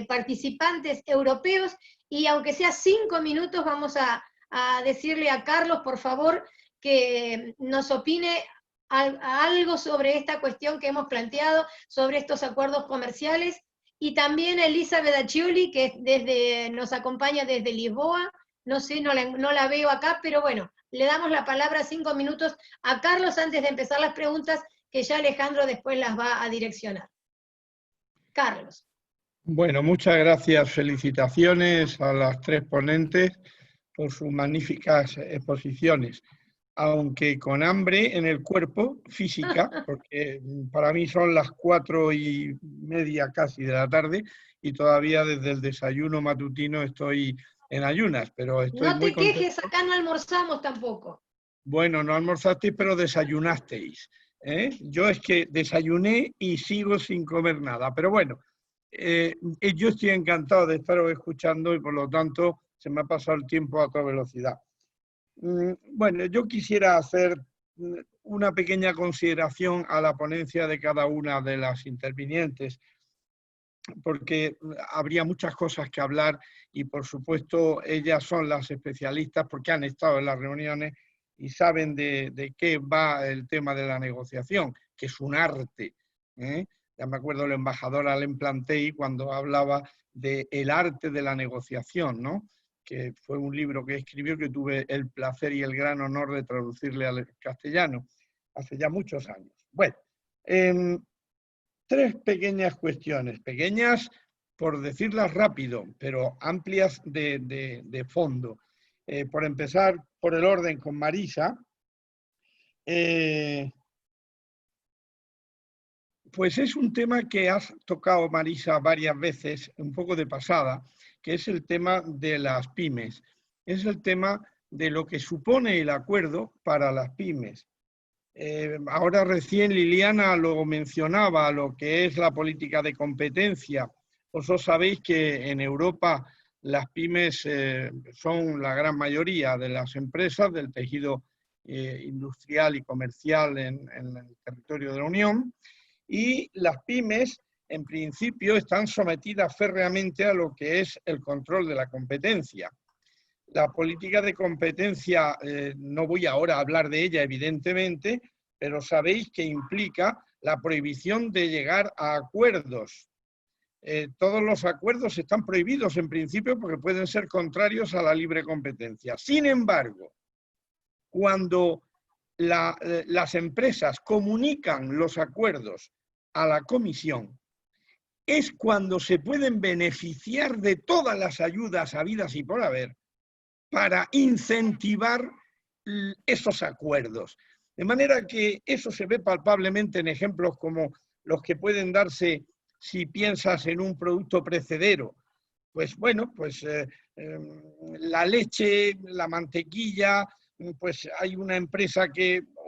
participantes europeos, y aunque sea 5 minutos, vamos a decirle a Carlos, por favor, que nos opine algo sobre esta cuestión que hemos planteado, sobre estos acuerdos comerciales, y también a Elizabeth Accioli, que nos acompaña desde Lisboa. No sé, no la veo acá, pero bueno, le damos la palabra 5 minutos a Carlos antes de empezar las preguntas, que ya Alejandro después las va a direccionar. Carlos. Bueno, muchas gracias, felicitaciones a las 3 ponentes por sus magníficas exposiciones, aunque con hambre en el cuerpo, física, porque para mí son las 4:30 casi de la tarde, y todavía desde el desayuno matutino estoy en ayunas, pero estoy no muy te quejes, contento. acá no almorzamos tampoco. Bueno, no almorzasteis, pero desayunasteis, ¿eh? Yo es que desayuné y sigo sin comer nada, pero bueno, yo estoy encantado de estaros escuchando y por lo tanto se me ha pasado el tiempo a toda velocidad. Bueno, yo quisiera hacer una pequeña consideración a la ponencia de cada una de las intervinientes, porque habría muchas cosas que hablar y por supuesto ellas son las especialistas porque han estado en las reuniones y saben de qué va el tema de la negociación, que es un arte, ¿eh? Ya me acuerdo el embajador Alain Plantey cuando hablaba del arte de la negociación, ¿no? Que fue un libro que escribió que tuve el placer y el gran honor de traducirle al castellano hace ya muchos años. Bueno, 3 pequeñas cuestiones, pequeñas por decirlas rápido, pero amplias de fondo. Por empezar por el orden con Marisa, pues es un tema que has tocado, Marisa, varias veces, un poco de pasada, que es el tema de las pymes. Es el tema de lo que supone el acuerdo para las pymes. Ahora recién Liliana lo mencionaba, lo que es la política de competencia. Vosotros sabéis que en Europa las pymes son la gran mayoría de las empresas del tejido industrial y comercial en el territorio de la Unión, y las pymes en principio están sometidas férreamente a lo que es el control de la competencia. La política de competencia, no voy ahora a hablar de ella evidentemente, pero sabéis que implica la prohibición de llegar a acuerdos. Todos los acuerdos están prohibidos en principio porque pueden ser contrarios a la libre competencia. Sin embargo, cuando las empresas comunican los acuerdos a la comisión, es cuando se pueden beneficiar de todas las ayudas habidas y por haber para incentivar esos acuerdos. De manera que eso se ve palpablemente en ejemplos como los que pueden darse si piensas en un producto precedero. Pues bueno, pues la leche, la mantequilla, pues hay una empresa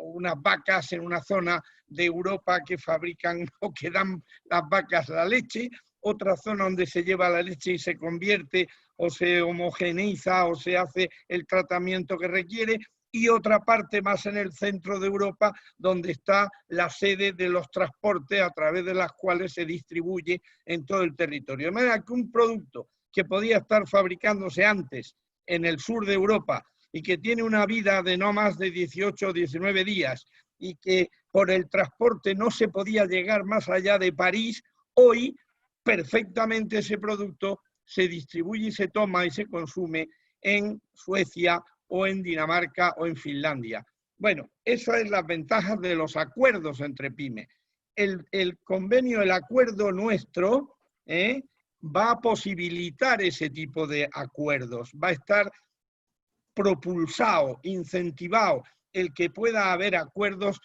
unas vacas en una zona de Europa que fabrican o que dan las vacas la leche, otra zona donde se lleva la leche y se convierte o se homogeneiza o se hace el tratamiento que requiere, y otra parte más en el centro de Europa donde está la sede de los transportes a través de las cuales se distribuye en todo el territorio. De manera que un producto que podía estar fabricándose antes en el sur de Europa y que tiene una vida de no más de 18 o 19 días y que por el transporte no se podía llegar más allá de París, hoy perfectamente ese producto se distribuye y se toma y se consume en Suecia o en Dinamarca o en Finlandia. Bueno, esas son las ventajas de los acuerdos entre pymes. El convenio, el acuerdo nuestro, va a posibilitar ese tipo de acuerdos, va a estar propulsado, incentivado el que pueda haber acuerdos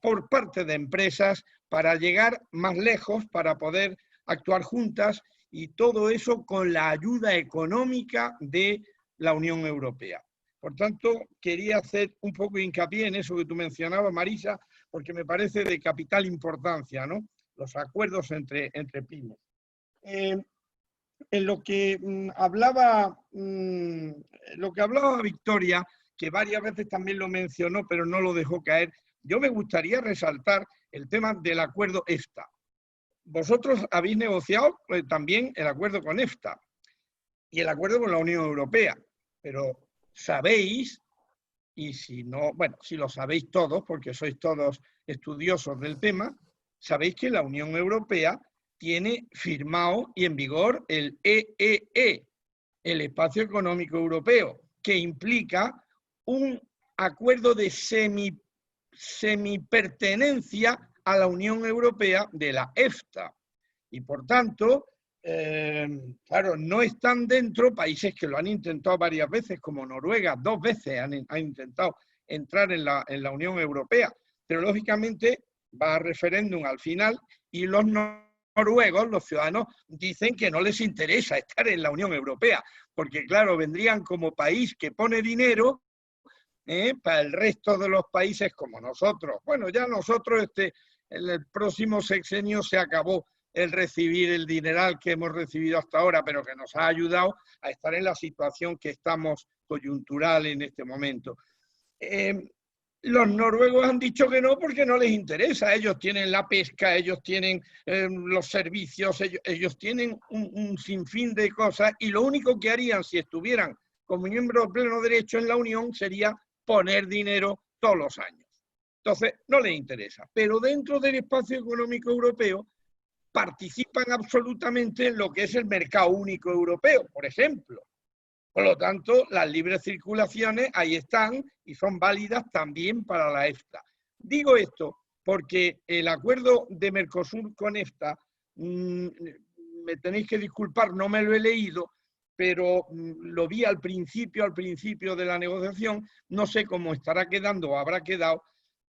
por parte de empresas para llegar más lejos, para poder actuar juntas, y todo eso con la ayuda económica de la Unión Europea. Por tanto, quería hacer un poco de hincapié en eso que tú mencionabas, Marisa, porque me parece de capital importancia, ¿no? Los acuerdos entre pymes. En lo que hablaba Victoria, que varias veces también lo mencionó, pero no lo dejó caer, yo me gustaría resaltar el tema del acuerdo EFTA. Vosotros habéis negociado también el acuerdo con EFTA y el acuerdo con la Unión Europea, pero sabéis, y si no, bueno, si lo sabéis todos, porque sois todos estudiosos del tema, sabéis que la Unión Europea tiene firmado y en vigor el EEE, el Espacio Económico Europeo, que implica un acuerdo de semipertenencia a la Unión Europea de la EFTA. Y por tanto, claro, no están dentro países que lo han intentado varias veces, como Noruega, 2 veces han intentado entrar en la Unión Europea, pero lógicamente va a referéndum al final y los noruegos, los ciudadanos, dicen que no les interesa estar en la Unión Europea, porque claro, vendrían como país que pone dinero para el resto de los países como nosotros. Bueno, ya nosotros en el próximo sexenio se acabó el recibir el dineral que hemos recibido hasta ahora, pero que nos ha ayudado a estar en la situación que estamos coyuntural en este momento. Los noruegos han dicho que no porque no les interesa. Ellos tienen la pesca, ellos tienen los servicios, ellos tienen un sinfín de cosas, y lo único que harían si estuvieran como miembros de pleno derecho en la Unión sería poner dinero todos los años. Entonces, no les interesa. Pero dentro del espacio económico europeo participan absolutamente en lo que es el mercado único europeo, por ejemplo. Por lo tanto, las libres circulaciones ahí están y son válidas también para la EFTA. Digo esto porque el acuerdo de Mercosur con EFTA, me tenéis que disculpar, no me lo he leído, pero lo vi al principio de la negociación, no sé cómo estará quedando o habrá quedado,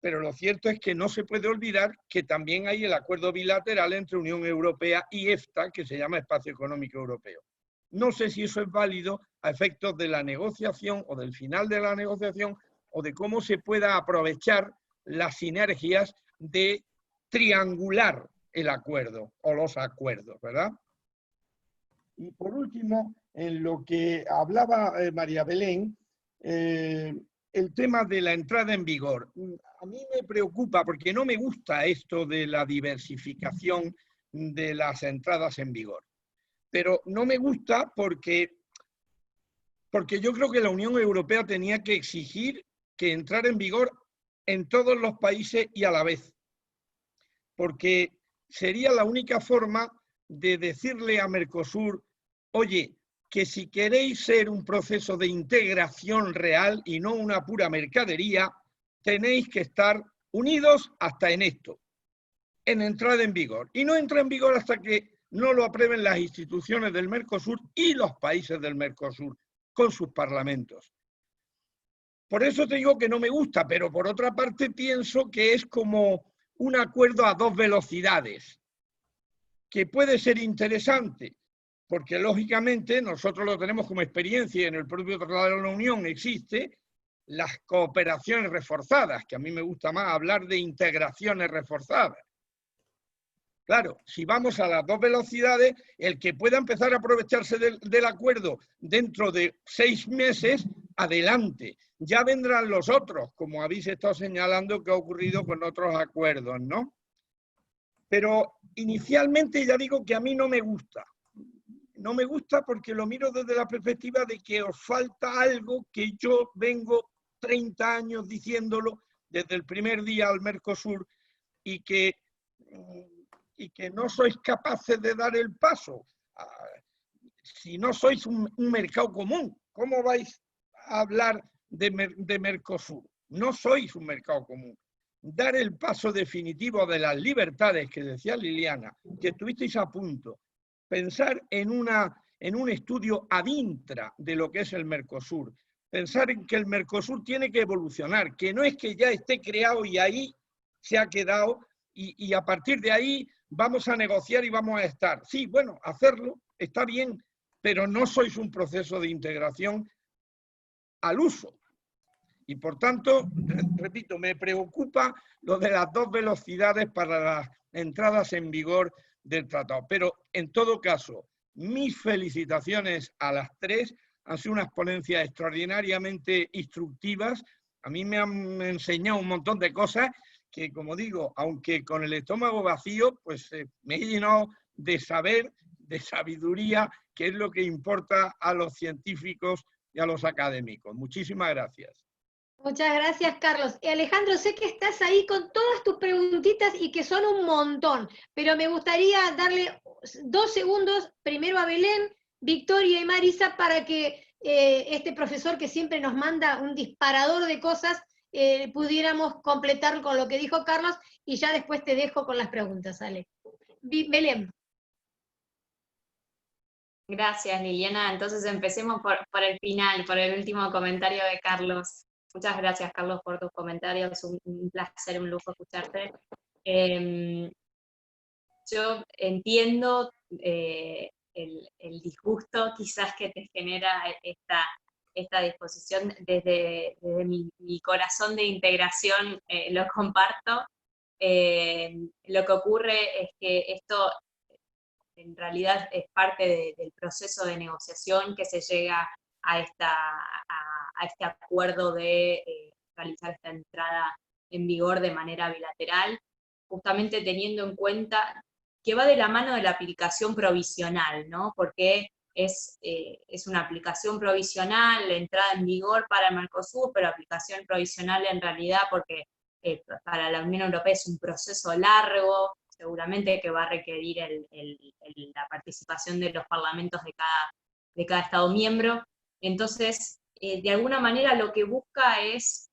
pero lo cierto es que no se puede olvidar que también hay el acuerdo bilateral entre Unión Europea y EFTA, que se llama Espacio Económico Europeo. No sé si eso es válido a efectos de la negociación o del final de la negociación, o de cómo se pueda aprovechar las sinergias de triangular el acuerdo o los acuerdos, ¿verdad? Y por último, en lo que hablaba María Belén, el tema de la entrada en vigor. A mí me preocupa porque no me gusta esto de la diversificación de las entradas en vigor. Pero no me gusta porque yo creo que la Unión Europea tenía que exigir que entrara en vigor en todos los países y a la vez. Porque sería la única forma de decirle a Mercosur, oye, que si queréis ser un proceso de integración real y no una pura mercadería, tenéis que estar unidos hasta en esto, en entrada en vigor. Y no entra en vigor hasta que no lo aprueben las instituciones del Mercosur y los países del Mercosur con sus parlamentos. Por eso te digo que no me gusta, pero por otra parte pienso que es como un acuerdo a 2 velocidades, que puede ser interesante, porque lógicamente nosotros lo tenemos como experiencia, en el propio Tratado de la Unión existe las cooperaciones reforzadas, que a mí me gusta más hablar de integraciones reforzadas. Claro, si vamos a las 2 velocidades, el que pueda empezar a aprovecharse del acuerdo dentro de 6 meses, adelante. Ya vendrán los otros, como habéis estado señalando que ha ocurrido con otros acuerdos, ¿no? Pero inicialmente ya digo que a mí no me gusta. No me gusta porque lo miro desde la perspectiva de que os falta algo que yo vengo 30 años diciéndolo desde el primer día al Mercosur y que no sois capaces de dar el paso. Si no sois un mercado común, ¿cómo vais a hablar de Mercosur? No sois un mercado común. Dar el paso definitivo de las libertades que decía Liliana, que estuvisteis a punto. Pensar en un estudio ad intra de lo que es el Mercosur. Pensar en que el Mercosur tiene que evolucionar, que no es que ya esté creado y ahí se ha quedado y a partir de ahí vamos a negociar y vamos a estar. Sí, bueno, hacerlo está bien, pero no sois un proceso de integración al uso. Y por tanto, repito, me preocupa lo de las 2 velocidades para las entradas en vigor del tratado. Pero en todo caso, mis felicitaciones a las 3, han sido unas ponencias extraordinariamente instructivas. A mí me han enseñado un montón de cosas que, como digo, aunque con el estómago vacío, pues me he llenado de saber, de sabiduría, que es lo que importa a los científicos y a los académicos. Muchísimas gracias. Muchas gracias, Carlos. Alejandro, sé que estás ahí con todas tus preguntitas y que son un montón, pero me gustaría darle 2 segundos primero a Belén, Victoria y Marisa para que este profesor que siempre nos manda un disparador de cosas, pudiéramos completar con lo que dijo Carlos, y ya después te dejo con las preguntas, Ale. Belén. Gracias, Liliana. Entonces empecemos por el final, por el último comentario de Carlos. Muchas gracias, Carlos, por tus comentarios. Un placer, un lujo escucharte. Yo entiendo el disgusto quizás que te genera esta disposición. Desde mi corazón de integración lo comparto. Lo que ocurre es que esto en realidad es parte del proceso de negociación que se llega a este acuerdo de realizar esta entrada en vigor de manera bilateral, justamente teniendo en cuenta que va de la mano de la aplicación provisional, ¿no? Porque es una aplicación provisional, la entrada en vigor para el Mercosur, pero aplicación provisional en realidad porque para la Unión Europea es un proceso largo, seguramente que va a requerir la participación de los parlamentos de cada Estado miembro. Entonces, de alguna manera lo que busca es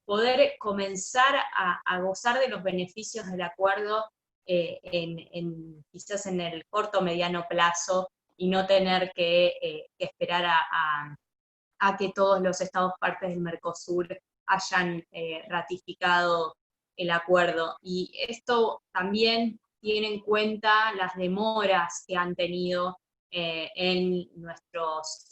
poder comenzar a gozar de los beneficios del acuerdo quizás en el corto o mediano plazo, y no tener que esperar a que todos los Estados partes del Mercosur hayan ratificado el acuerdo. Y esto también tiene en cuenta las demoras que han tenido en nuestros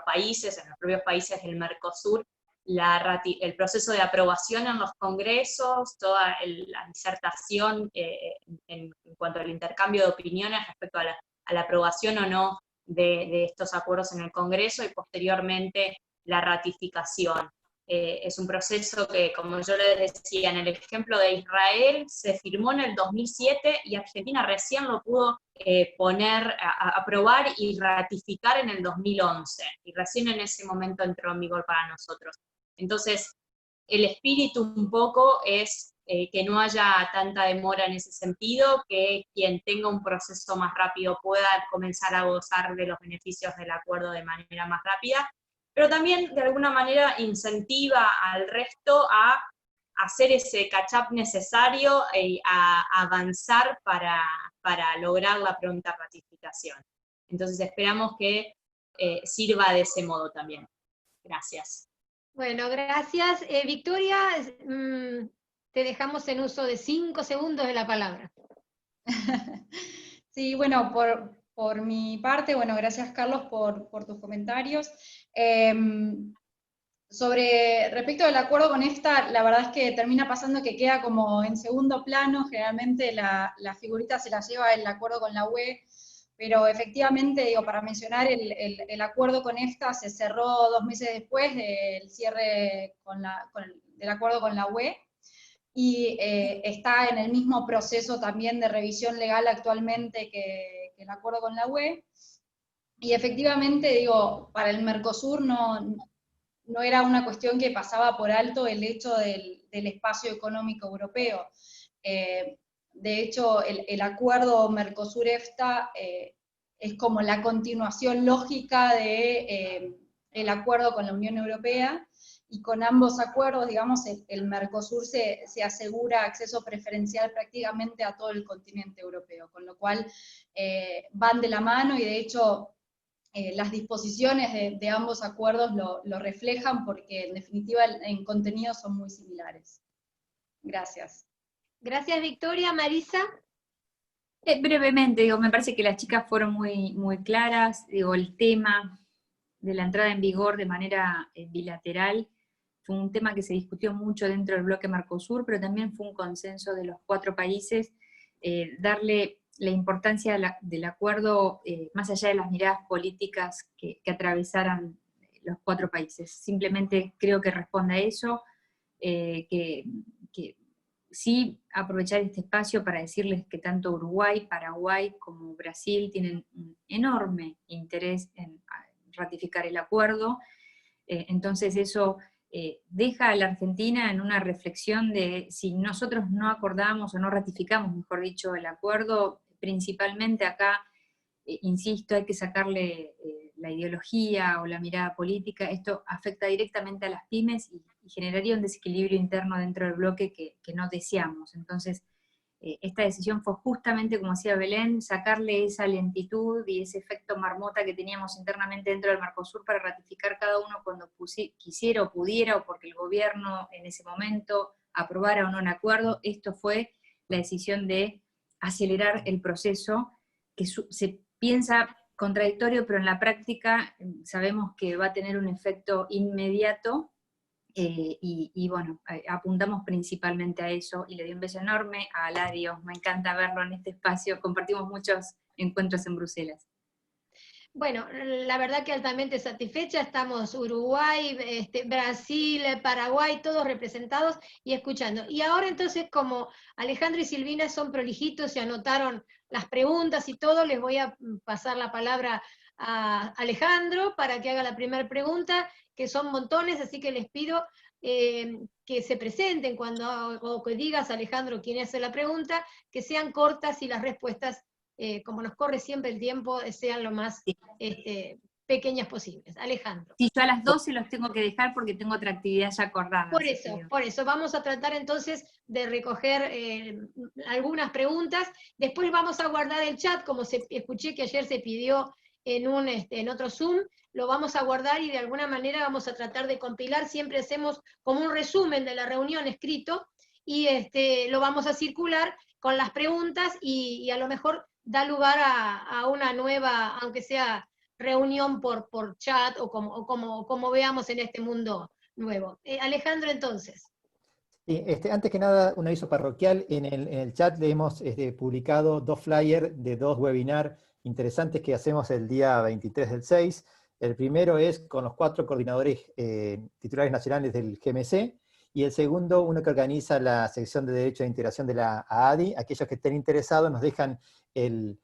países, en los propios países del Mercosur, el proceso de aprobación en los congresos, toda la disertación en cuanto al intercambio de opiniones respecto a la aprobación o no de estos acuerdos en el Congreso, y posteriormente la ratificación. Es un proceso que, como yo les decía, en el ejemplo de Israel, se firmó en el 2007 y Argentina recién lo pudo aprobar y ratificar en el 2011, y recién en ese momento entró en vigor para nosotros. Entonces, el espíritu un poco es que no haya tanta demora en ese sentido, que quien tenga un proceso más rápido pueda comenzar a gozar de los beneficios del acuerdo de manera más rápida, pero también de alguna manera incentiva al resto a hacer ese catch-up necesario y a avanzar para lograr la pronta ratificación. Entonces esperamos que sirva de ese modo también. Gracias. Bueno, gracias. Victoria, te dejamos en uso de 5 segundos de la palabra. Sí, bueno, por mi parte, bueno, gracias Carlos por tus comentarios. Respecto del acuerdo con EFTA, la verdad es que termina pasando que queda como en segundo plano. Generalmente la figurita se la lleva el acuerdo con la UE, pero efectivamente, digo, para mencionar, el acuerdo con EFTA se cerró 2 meses después del cierre del acuerdo con la UE, y está en el mismo proceso también de revisión legal actualmente que el acuerdo con la UE, y efectivamente, digo, para el Mercosur no era una cuestión que pasaba por alto el hecho del espacio económico europeo. De hecho, el acuerdo Mercosur-EFTA es como la continuación lógica del acuerdo con la Unión Europea, y con ambos acuerdos, digamos, el Mercosur se asegura acceso preferencial prácticamente a todo el continente europeo, con lo cual van de la mano, y de hecho las disposiciones de ambos acuerdos lo reflejan, porque en definitiva en contenido son muy similares. Gracias. Gracias, Victoria. Marisa. Brevemente, digo, me parece que las chicas fueron muy, muy claras. Digo, el tema de la entrada en vigor de manera bilateral fue un tema que se discutió mucho dentro del bloque Mercosur, pero también fue un consenso de los 4 países, darle la importancia del acuerdo más allá de las miradas políticas que atravesaran los 4 países. Simplemente creo que responde a eso, que sí aprovechar este espacio para decirles que tanto Uruguay, Paraguay como Brasil tienen un enorme interés en ratificar el acuerdo. Entonces eso deja a la Argentina en una reflexión de si nosotros no acordamos o no ratificamos, mejor dicho, el acuerdo. Principalmente acá, insisto, hay que sacarle la ideología o la mirada política, esto afecta directamente a las pymes y generaría un desequilibrio interno dentro del bloque que no deseamos. Entonces, esta decisión fue justamente, como decía Belén, sacarle esa lentitud y ese efecto marmota que teníamos internamente dentro del Mercosur para ratificar cada uno cuando quisiera o pudiera, o porque el gobierno en ese momento aprobara o no un acuerdo. Esto fue la decisión de acelerar el proceso, que se piensa contradictorio, pero en la práctica sabemos que va a tener un efecto inmediato. Y bueno, apuntamos principalmente a eso, y le doy un beso enorme a Aladio, me encanta verlo en este espacio, compartimos muchos encuentros en Bruselas. Bueno, la verdad que altamente satisfecha, estamos Uruguay, Brasil, Paraguay, todos representados y escuchando. Y ahora entonces, como Alejandro y Silvina son prolijitos y anotaron las preguntas y todo, les voy a pasar la palabra a Alejandro para que haga la primera pregunta, que son montones, así que les pido que se presenten o que digas, Alejandro, quién hace la pregunta, que sean cortas y las respuestas, como nos corre siempre el tiempo, sean lo más pequeñas posibles. Alejandro. Sí, yo a las 12 los tengo que dejar porque tengo otra actividad ya acordada. Por eso, vamos a tratar entonces de recoger algunas preguntas, después vamos a guardar el chat, como escuché que ayer se pidió en otro Zoom, lo vamos a guardar y de alguna manera vamos a tratar de compilar, siempre hacemos como un resumen de la reunión escrito, y lo vamos a circular con las preguntas y a lo mejor da lugar a una nueva, aunque sea reunión por chat o como veamos en este mundo nuevo. Alejandro, entonces. Sí, antes que nada, un aviso parroquial. En el chat le hemos publicado 2 flyers de 2 webinars interesantes que hacemos el día 23 del 6. El primero es con los 4 coordinadores titulares nacionales del GMC, y el segundo, uno que organiza la sección de Derecho de Integración de la AADI. Aquellos que estén interesados nos dejan el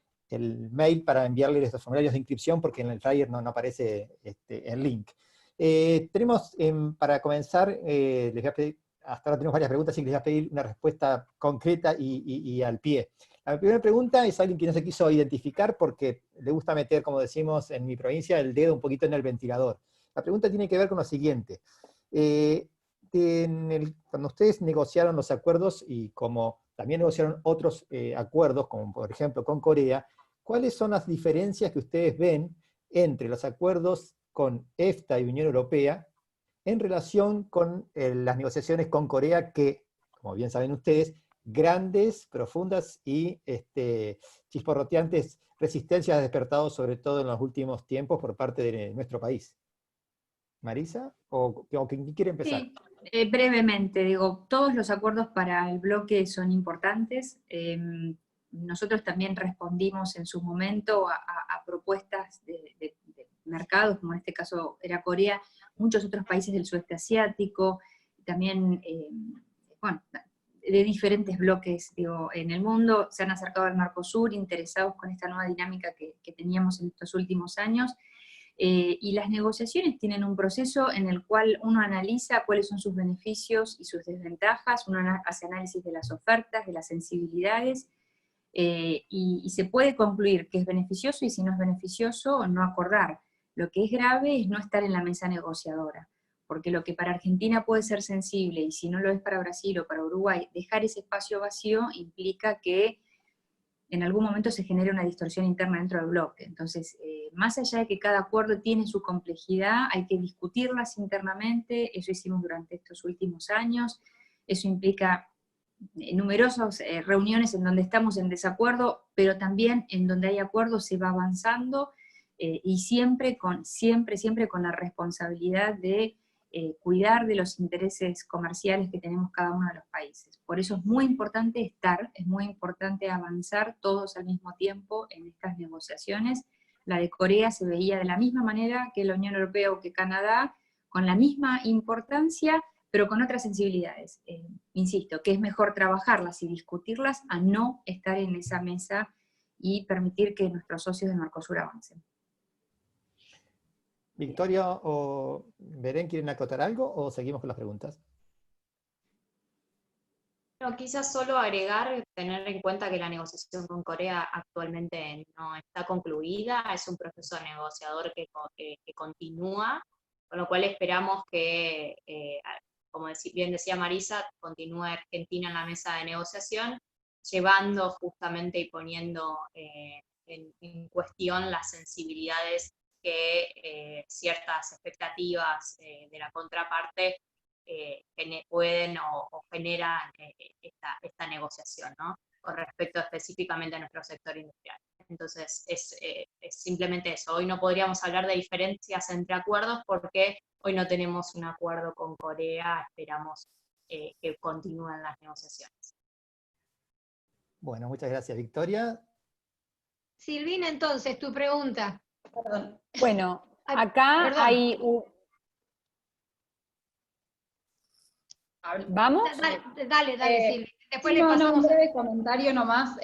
mail para enviarles estos formularios de inscripción, porque en el flyer no aparece el link. Tenemos, para comenzar, les voy a pedir, hasta ahora tenemos varias preguntas, y les voy a pedir una respuesta concreta y al pie. La primera pregunta es alguien que no se quiso identificar porque le gusta meter, como decimos en mi provincia, el dedo un poquito en el ventilador. La pregunta tiene que ver con lo siguiente. Cuando ustedes negociaron los acuerdos, y como también negociaron otros acuerdos, como por ejemplo con Corea, ¿cuáles son las diferencias que ustedes ven entre los acuerdos con EFTA y Unión Europea en relación con las negociaciones con Corea, que, como bien saben ustedes, grandes, profundas y chisporroteantes resistencias ha despertado, sobre todo en los últimos tiempos, por parte de nuestro país? ¿Marisa? ¿O quién quiere empezar? Sí, brevemente, digo, todos los acuerdos para el bloque son importantes. Nosotros también respondimos en su momento a propuestas de mercados, como en este caso era Corea, muchos otros países del sudeste asiático, también, bueno, de diferentes bloques, digo, en el mundo, se han acercado al Mercosur interesados con esta nueva dinámica que teníamos en estos últimos años, y las negociaciones tienen un proceso en el cual uno analiza cuáles son sus beneficios y sus desventajas, uno hace análisis de las ofertas, de las sensibilidades, y se puede concluir que es beneficioso, y si no es beneficioso, no acordar. Lo que es grave es no estar en la mesa negociadora, porque lo que para Argentina puede ser sensible, y si no lo es para Brasil o para Uruguay, dejar ese espacio vacío implica que en algún momento se genera una distorsión interna dentro del bloque. Entonces, más allá de que cada acuerdo tiene su complejidad, hay que discutirlas internamente. Eso hicimos durante estos últimos años. Eso implica numerosas reuniones en donde estamos en desacuerdo, pero también en donde hay acuerdos se va avanzando, y siempre con la responsabilidad de cuidar de los intereses comerciales que tenemos cada uno de los países. Por eso es muy importante es muy importante avanzar todos al mismo tiempo en estas negociaciones. La de Corea se veía de la misma manera que la Unión Europea o que Canadá, con la misma importancia, pero con otras sensibilidades. Insisto, que es mejor trabajarlas y discutirlas a no estar en esa mesa y permitir que nuestros socios de Mercosur avancen. Victoria o Belén, ¿quieren acotar algo o seguimos con las preguntas? No, quizás solo agregar, tener en cuenta que la negociación con Corea actualmente no está concluida, es un proceso negociador que continúa, con lo cual esperamos que, como bien decía Marisa, continúe Argentina en la mesa de negociación, llevando justamente y poniendo en cuestión las sensibilidades que ciertas expectativas de la contraparte pueden o generan esta negociación, ¿no? Con respecto específicamente a nuestro sector industrial. Entonces, es simplemente eso. Hoy no podríamos hablar de diferencias entre acuerdos porque hoy no tenemos un acuerdo con Corea, esperamos que continúen las negociaciones. Bueno, muchas gracias, Victoria. Silvina, entonces, tu pregunta. Perdón. Bueno, acá Perdón. hay ¿Vamos? Dale, Silvina. Después Sí, le pasamos un breve comentario nomás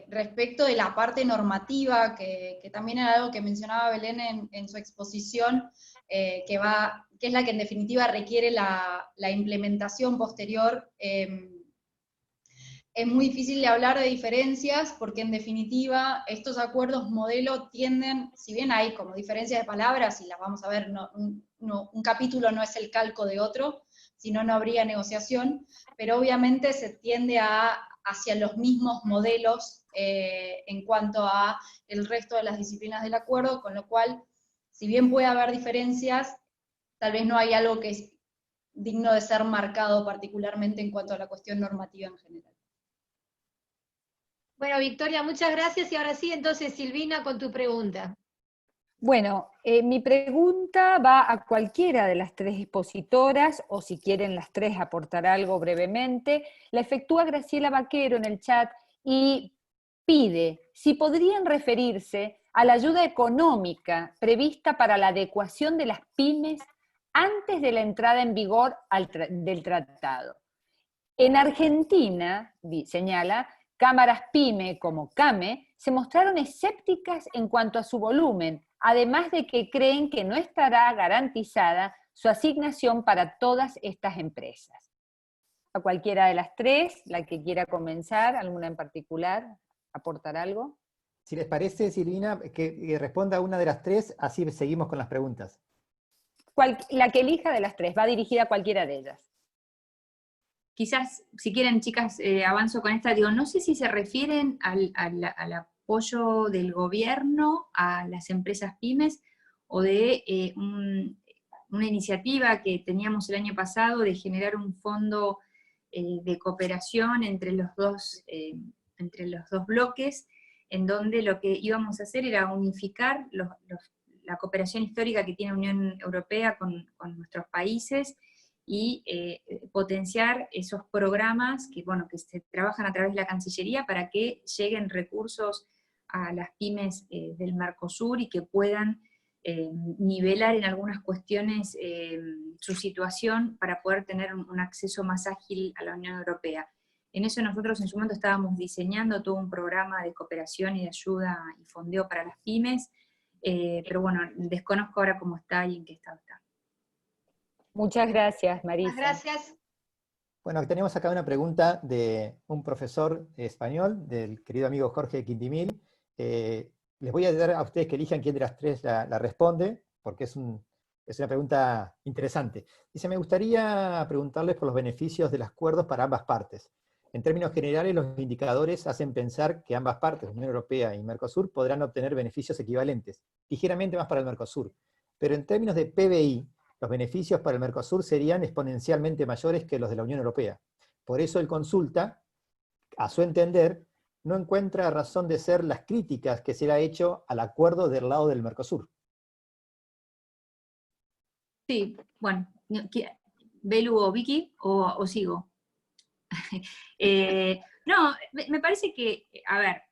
respecto de la parte normativa, que también era algo que mencionaba Belén en su exposición, que es la que en definitiva requiere la implementación posterior. Es muy difícil de hablar de diferencias porque en definitiva estos acuerdos modelo tienden, si bien hay como diferencias de palabras y las vamos a ver, un capítulo no es el calco de otro, si no, no habría negociación, pero obviamente se tiende hacia los mismos modelos en cuanto a el resto de las disciplinas del acuerdo, con lo cual, si bien puede haber diferencias, tal vez no hay algo que es digno de ser marcado particularmente en cuanto a la cuestión normativa en general. Bueno, Victoria, muchas gracias. Y ahora sí, entonces, Silvina, con tu pregunta. Bueno, mi pregunta va a cualquiera de las tres expositoras, o si quieren las tres aportar algo brevemente. La efectúa Graciela Vaquero en el chat y pide si podrían referirse a la ayuda económica prevista para la adecuación de las pymes antes de la entrada en vigor del tratado. En Argentina, señala, cámaras PYME como CAME se mostraron escépticas en cuanto a su volumen, además de que creen que no estará garantizada su asignación para todas estas empresas. A cualquiera de las tres, la que quiera comenzar, alguna en particular, aportar algo. Si les parece, Silvina, que responda una de las tres, así seguimos con las preguntas. La que elija de las tres, va dirigida a cualquiera de ellas. Quizás, si quieren, chicas, avanzo con esta. Digo, no sé si se refieren al apoyo del gobierno a las empresas pymes o de una iniciativa que teníamos el año pasado de generar un fondo de cooperación entre los dos bloques, en donde lo que íbamos a hacer era unificar la cooperación histórica que tiene la Unión Europea con nuestros países, y potenciar esos programas que se trabajan a través de la Cancillería para que lleguen recursos a las pymes del Mercosur y que puedan nivelar en algunas cuestiones su situación para poder tener un acceso más ágil a la Unión Europea. En eso nosotros en su momento estábamos diseñando todo un programa de cooperación y de ayuda y fondeo para las pymes, pero bueno, desconozco ahora cómo está y en qué estado está. Muchas gracias, Marisa. Gracias. Bueno, tenemos acá una pregunta de un profesor español, del querido amigo Jorge Quintimil. Les voy a dar a ustedes que elijan quién de las tres la responde, porque es una pregunta interesante. Dice, me gustaría preguntarles por los beneficios del acuerdo para ambas partes. En términos generales, los indicadores hacen pensar que ambas partes, Unión Europea y Mercosur, podrán obtener beneficios equivalentes, ligeramente más para el Mercosur. Pero en términos de PBI, los beneficios para el Mercosur serían exponencialmente mayores que los de la Unión Europea. Por eso el consulta, a su entender, no encuentra razón de ser las críticas que se le ha hecho al acuerdo del lado del Mercosur. Sí, bueno, Belu o Vicky, o sigo. No, me parece que, a ver,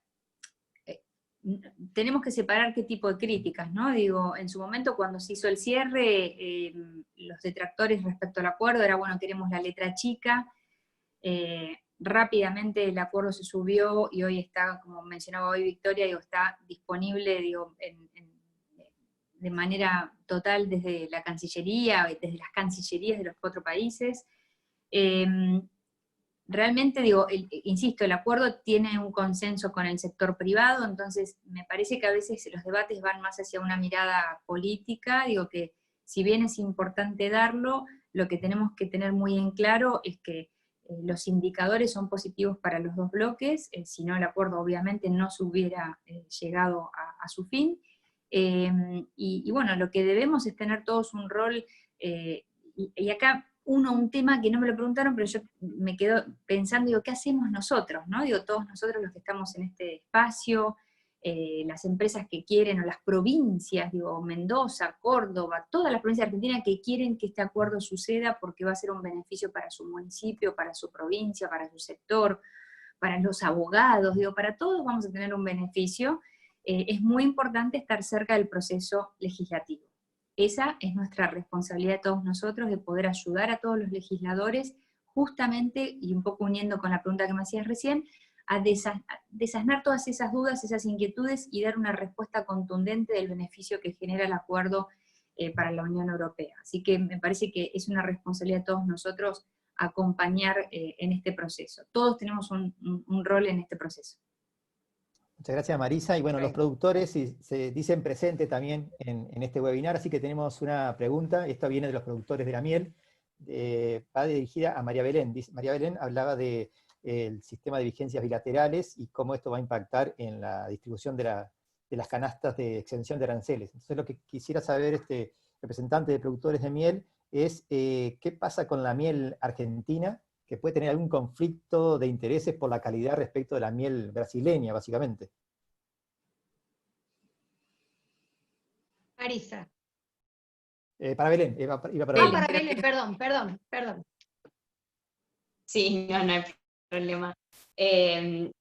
tenemos que separar qué tipo de críticas, ¿no? Digo, en su momento cuando se hizo el cierre, los detractores respecto al acuerdo era, bueno, queremos la letra chica. Rápidamente el acuerdo se subió y hoy está, como mencionaba hoy Victoria, digo, está disponible, digo, de manera total desde la Cancillería, desde las cancillerías de los 4 países. realmente, digo, insisto, el acuerdo tiene un consenso con el sector privado, entonces me parece que a veces los debates van más hacia una mirada política, digo que si bien es importante darlo, lo que tenemos que tener muy en claro es que los indicadores son positivos para los dos bloques, si no el acuerdo obviamente no se hubiera llegado a su fin, y bueno, lo que debemos es tener todos un rol, y acá un tema que no me lo preguntaron, pero yo me quedo pensando, digo, ¿qué hacemos nosotros? ¿No? Digo, todos nosotros los que estamos en este espacio, las empresas que quieren, o las provincias, digo, Mendoza, Córdoba, todas las provincias de Argentina que quieren que este acuerdo suceda porque va a ser un beneficio para su municipio, para su provincia, para su sector, para los abogados, digo, para todos vamos a tener un beneficio. Es muy importante estar cerca del proceso legislativo. Esa es nuestra responsabilidad de todos nosotros, de poder ayudar a todos los legisladores, justamente, y un poco uniendo con la pregunta que me hacías recién, a desasnar todas esas dudas, esas inquietudes, y dar una respuesta contundente del beneficio que genera el acuerdo para la Unión Europea. Así que me parece que es una responsabilidad de todos nosotros acompañar en este proceso. Todos tenemos un rol en este proceso. Muchas gracias, Marisa. Y bueno, los productores se dicen presente también en este webinar, así que tenemos una pregunta. Esta viene de los productores de la miel. Va dirigida a María Belén. María Belén hablaba del sistema de vigencias bilaterales y cómo esto va a impactar en la distribución de las canastas de exención de aranceles. Entonces lo que quisiera saber este representante de productores de miel es qué pasa con la miel argentina, que puede tener algún conflicto de intereses por la calidad respecto de la miel brasileña, básicamente. Marisa. Para Belén, iba para Belén. Para Belén, perdón. Sí, no hay problema.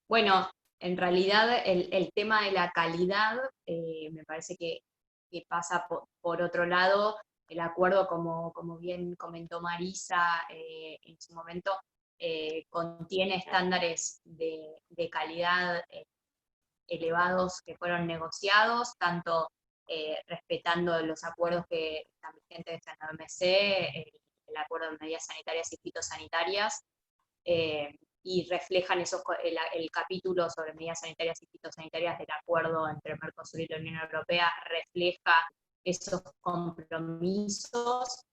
Bueno, en realidad el tema de la calidad me parece que pasa por otro lado. El acuerdo, como bien comentó Marisa en su momento, contiene estándares de calidad elevados que fueron negociados, tanto respetando los acuerdos que están vigentes en la OMC, el acuerdo de medidas sanitarias y fitosanitarias, y reflejan el capítulo sobre medidas sanitarias y fitosanitarias del acuerdo entre Mercosur y la Unión Europea, refleja esos compromisos,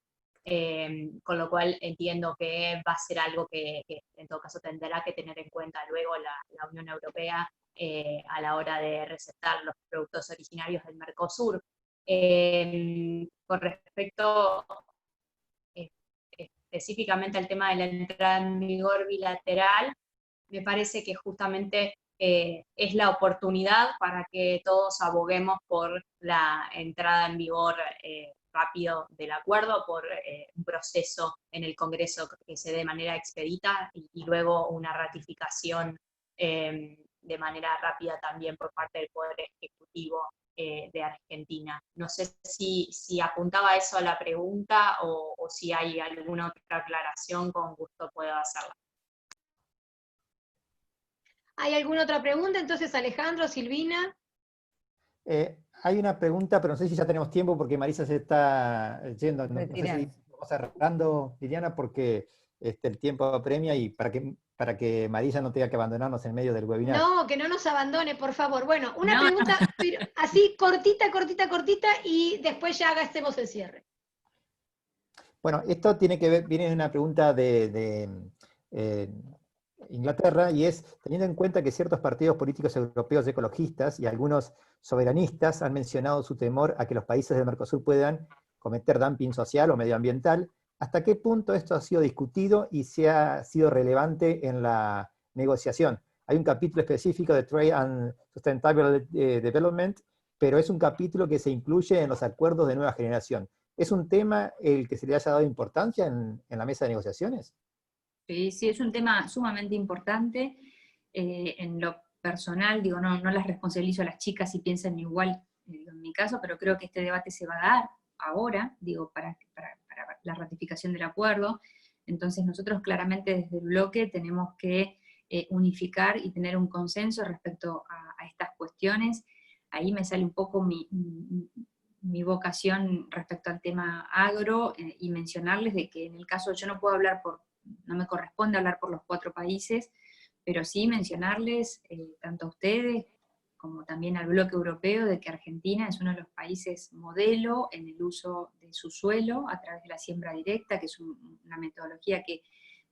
con lo cual entiendo que va a ser algo que en todo caso tendrá que tener en cuenta luego la Unión Europea a la hora de recetar los productos originarios del Mercosur. Con respecto específicamente al tema de la entrada en vigor bilateral, me parece que justamente es la oportunidad para que todos aboguemos por la entrada en vigor rápido del acuerdo, por un proceso en el Congreso que se dé de manera expedita y luego una ratificación de manera rápida también por parte del Poder Ejecutivo de Argentina. No sé si apuntaba eso a la pregunta o si hay alguna otra aclaración, con gusto puedo hacerla. ¿Hay alguna otra pregunta? Entonces, Alejandro, Silvina. Hay una pregunta, pero no sé si ya tenemos tiempo porque Marisa se está yendo. No sé si vamos cerrando, Liliana, porque el tiempo apremia y para que Marisa no tenga que abandonarnos en medio del webinar. No, que no nos abandone, por favor. Bueno, una pregunta pero así cortita, y después ya hacemos el cierre. Bueno, esto tiene que ver, viene de una pregunta de Inglaterra, y es, teniendo en cuenta que ciertos partidos políticos europeos ecologistas y algunos soberanistas han mencionado su temor a que los países del Mercosur puedan cometer dumping social o medioambiental, ¿hasta qué punto esto ha sido discutido y se ha sido relevante en la negociación? Hay un capítulo específico de Trade and Sustainable Development, pero es un capítulo que se incluye en los acuerdos de nueva generación. ¿Es un tema el que se le haya dado importancia en la mesa de negociaciones? Sí, es un tema sumamente importante. En lo personal, digo, no las responsabilizo a las chicas si piensan igual, en mi caso, pero creo que este debate se va a dar ahora, digo, para la ratificación del acuerdo. Entonces nosotros claramente desde el bloque tenemos que unificar y tener un consenso respecto a estas cuestiones. Ahí me sale un poco mi vocación respecto al tema agro, y mencionarles de que en el caso, yo no puedo hablar por no me corresponde hablar por los 4 países, pero sí mencionarles, tanto a ustedes como también al bloque europeo, de que Argentina es uno de los países modelo en el uso de su suelo a través de la siembra directa, que es una metodología que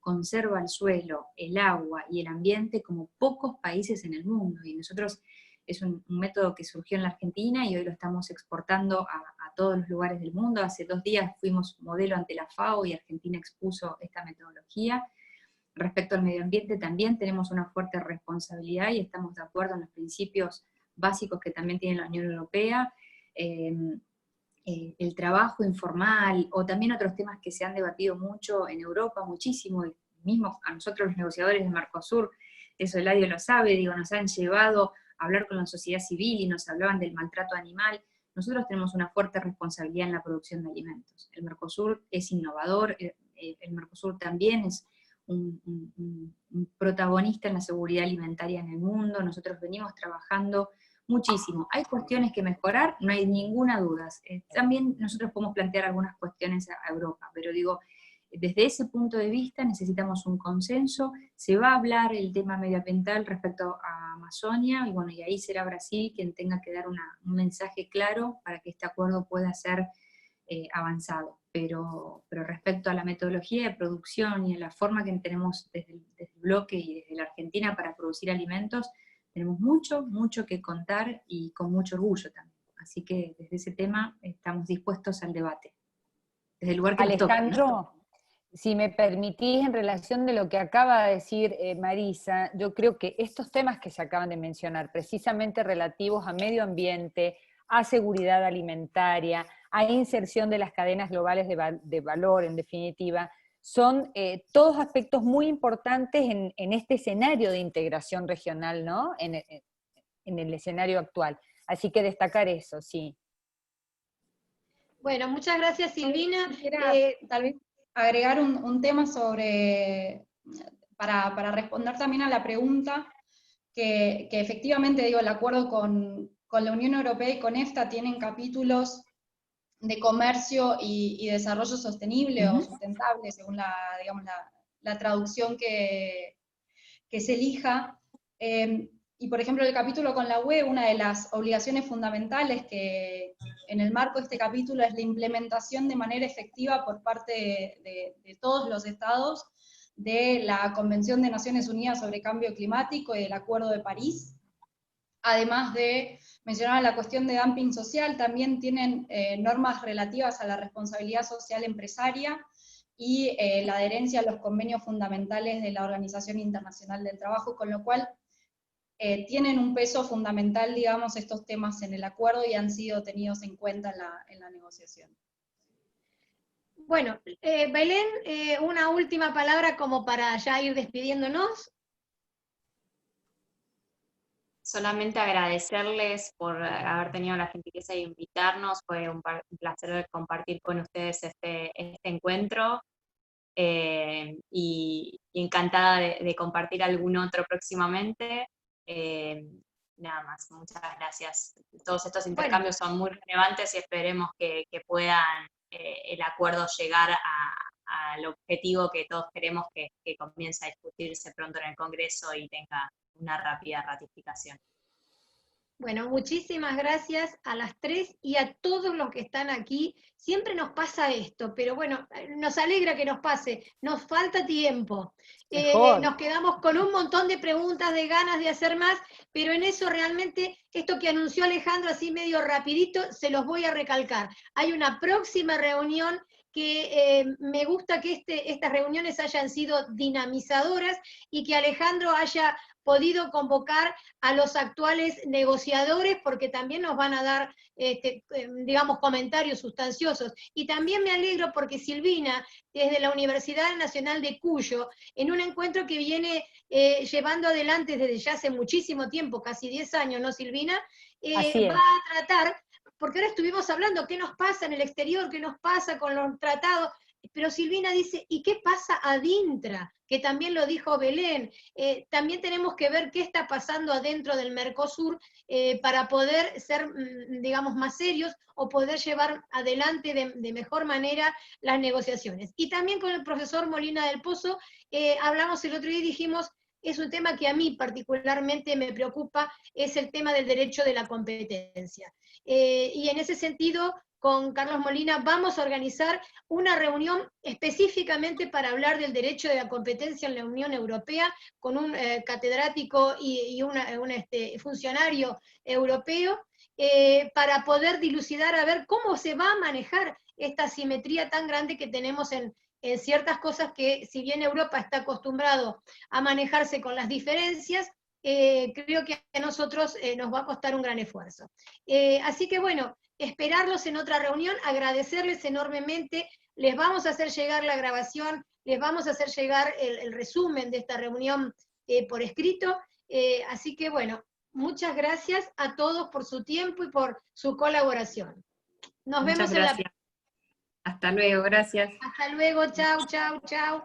conserva el suelo, el agua y el ambiente como pocos países en el mundo, y nosotros es un método que surgió en la Argentina y hoy lo estamos exportando a todos los lugares del mundo. Hace 2 días fuimos modelo ante la FAO y Argentina expuso esta metodología. Respecto al medio ambiente también tenemos una fuerte responsabilidad y estamos de acuerdo en los principios básicos que también tiene la Unión Europea, el trabajo informal, o también otros temas que se han debatido mucho en Europa, muchísimo, y mismo a nosotros los negociadores de Mercosur, eso Eladio lo sabe, digo, nos han llevado a hablar con la sociedad civil y nos hablaban del maltrato animal. Nosotros tenemos una fuerte responsabilidad en la producción de alimentos. El Mercosur es innovador, el Mercosur también es un protagonista en la seguridad alimentaria en el mundo. Nosotros venimos trabajando muchísimo. ¿Hay cuestiones que mejorar? No hay ninguna duda. También nosotros podemos plantear algunas cuestiones a Europa, pero digo, desde ese punto de vista necesitamos un consenso. Se va a hablar el tema medioambiental respecto a Amazonia, y bueno, y ahí será Brasil quien tenga que dar un mensaje claro para que este acuerdo pueda ser avanzado. Pero respecto a la metodología de producción y a la forma que tenemos desde el bloque y desde la Argentina para producir alimentos, tenemos mucho que contar y con mucho orgullo también. Así que desde ese tema estamos dispuestos al debate. Desde el lugar que nos toque, ¿no? Alejandro, si me permitís, en relación de lo que acaba de decir Marisa, yo creo que estos temas que se acaban de mencionar, precisamente relativos a medio ambiente, a seguridad alimentaria, a inserción de las cadenas globales de valor, en definitiva, son todos aspectos muy importantes en este escenario de integración regional, ¿no? En el escenario actual. Así que destacar eso, sí. Bueno, muchas gracias, Silvina. Quisiera tal vez agregar un tema para responder también a la pregunta, que efectivamente, digo, el acuerdo con la Unión Europea y con EFTA tienen capítulos de comercio y desarrollo sostenible o sustentable, según la traducción que se elija. Y por ejemplo, el capítulo con la UE, una de las obligaciones fundamentales que en el marco de este capítulo es la implementación de manera efectiva por parte de todos los estados de la Convención de Naciones Unidas sobre Cambio Climático y del Acuerdo de París. Además de mencionar la cuestión de dumping social, también tienen normas relativas a la responsabilidad social empresaria y la adherencia a los convenios fundamentales de la Organización Internacional del Trabajo, con lo cual tienen un peso fundamental, digamos, estos temas en el acuerdo y han sido tenidos en cuenta en la negociación. Bueno, Belén, una última palabra como para ya ir despidiéndonos. Solamente agradecerles por haber tenido la gentileza de invitarnos, fue un placer compartir con ustedes este encuentro, y encantada de compartir algún otro próximamente. Nada más, muchas gracias. Todos estos intercambios son muy relevantes y esperemos que puedan el acuerdo llegar al objetivo que todos queremos, que comience a discutirse pronto en el Congreso y tenga una rápida ratificación. Bueno, muchísimas gracias a las 3 y a todos los que están aquí. Siempre nos pasa esto, pero bueno, nos alegra que nos pase. Nos falta tiempo. Nos quedamos con un montón de preguntas, de ganas de hacer más, pero en eso realmente, esto que anunció Alejandro así medio rapidito, se los voy a recalcar. Hay una próxima reunión que me gusta que estas reuniones hayan sido dinamizadoras y que Alejandro haya podido convocar a los actuales negociadores, porque también nos van a dar, digamos, comentarios sustanciosos. Y también me alegro porque Silvina, desde la Universidad Nacional de Cuyo, en un encuentro que viene llevando adelante desde ya hace muchísimo tiempo, casi 10 años, ¿no, Silvina? Va a tratar, porque ahora estuvimos hablando qué nos pasa en el exterior, qué nos pasa con los tratados. pero Silvina dice, ¿y qué pasa adintra? Que también lo dijo Belén, también tenemos que ver qué está pasando adentro del Mercosur para poder ser, digamos, más serios o poder llevar adelante de mejor manera las negociaciones. Y también con el profesor Molina del Pozo, hablamos el otro día y dijimos, es un tema que a mí particularmente me preocupa, es el tema del derecho de la competencia. Y en ese sentido, con Carlos Molina vamos a organizar una reunión específicamente para hablar del derecho de la competencia en la Unión Europea, con un catedrático y un funcionario europeo, para poder dilucidar a ver cómo se va a manejar esta asimetría tan grande que tenemos en ciertas cosas que, si bien Europa está acostumbrado a manejarse con las diferencias, creo que a nosotros nos va a costar un gran esfuerzo. Así que bueno, esperarlos en otra reunión, agradecerles enormemente, les vamos a hacer llegar la grabación, les vamos a hacer llegar el resumen de esta reunión por escrito, así que bueno, muchas gracias a todos por su tiempo y por su colaboración. Nos Muchas vemos gracias. en la... Hasta luego, gracias. Hasta luego, chau, chau, chau.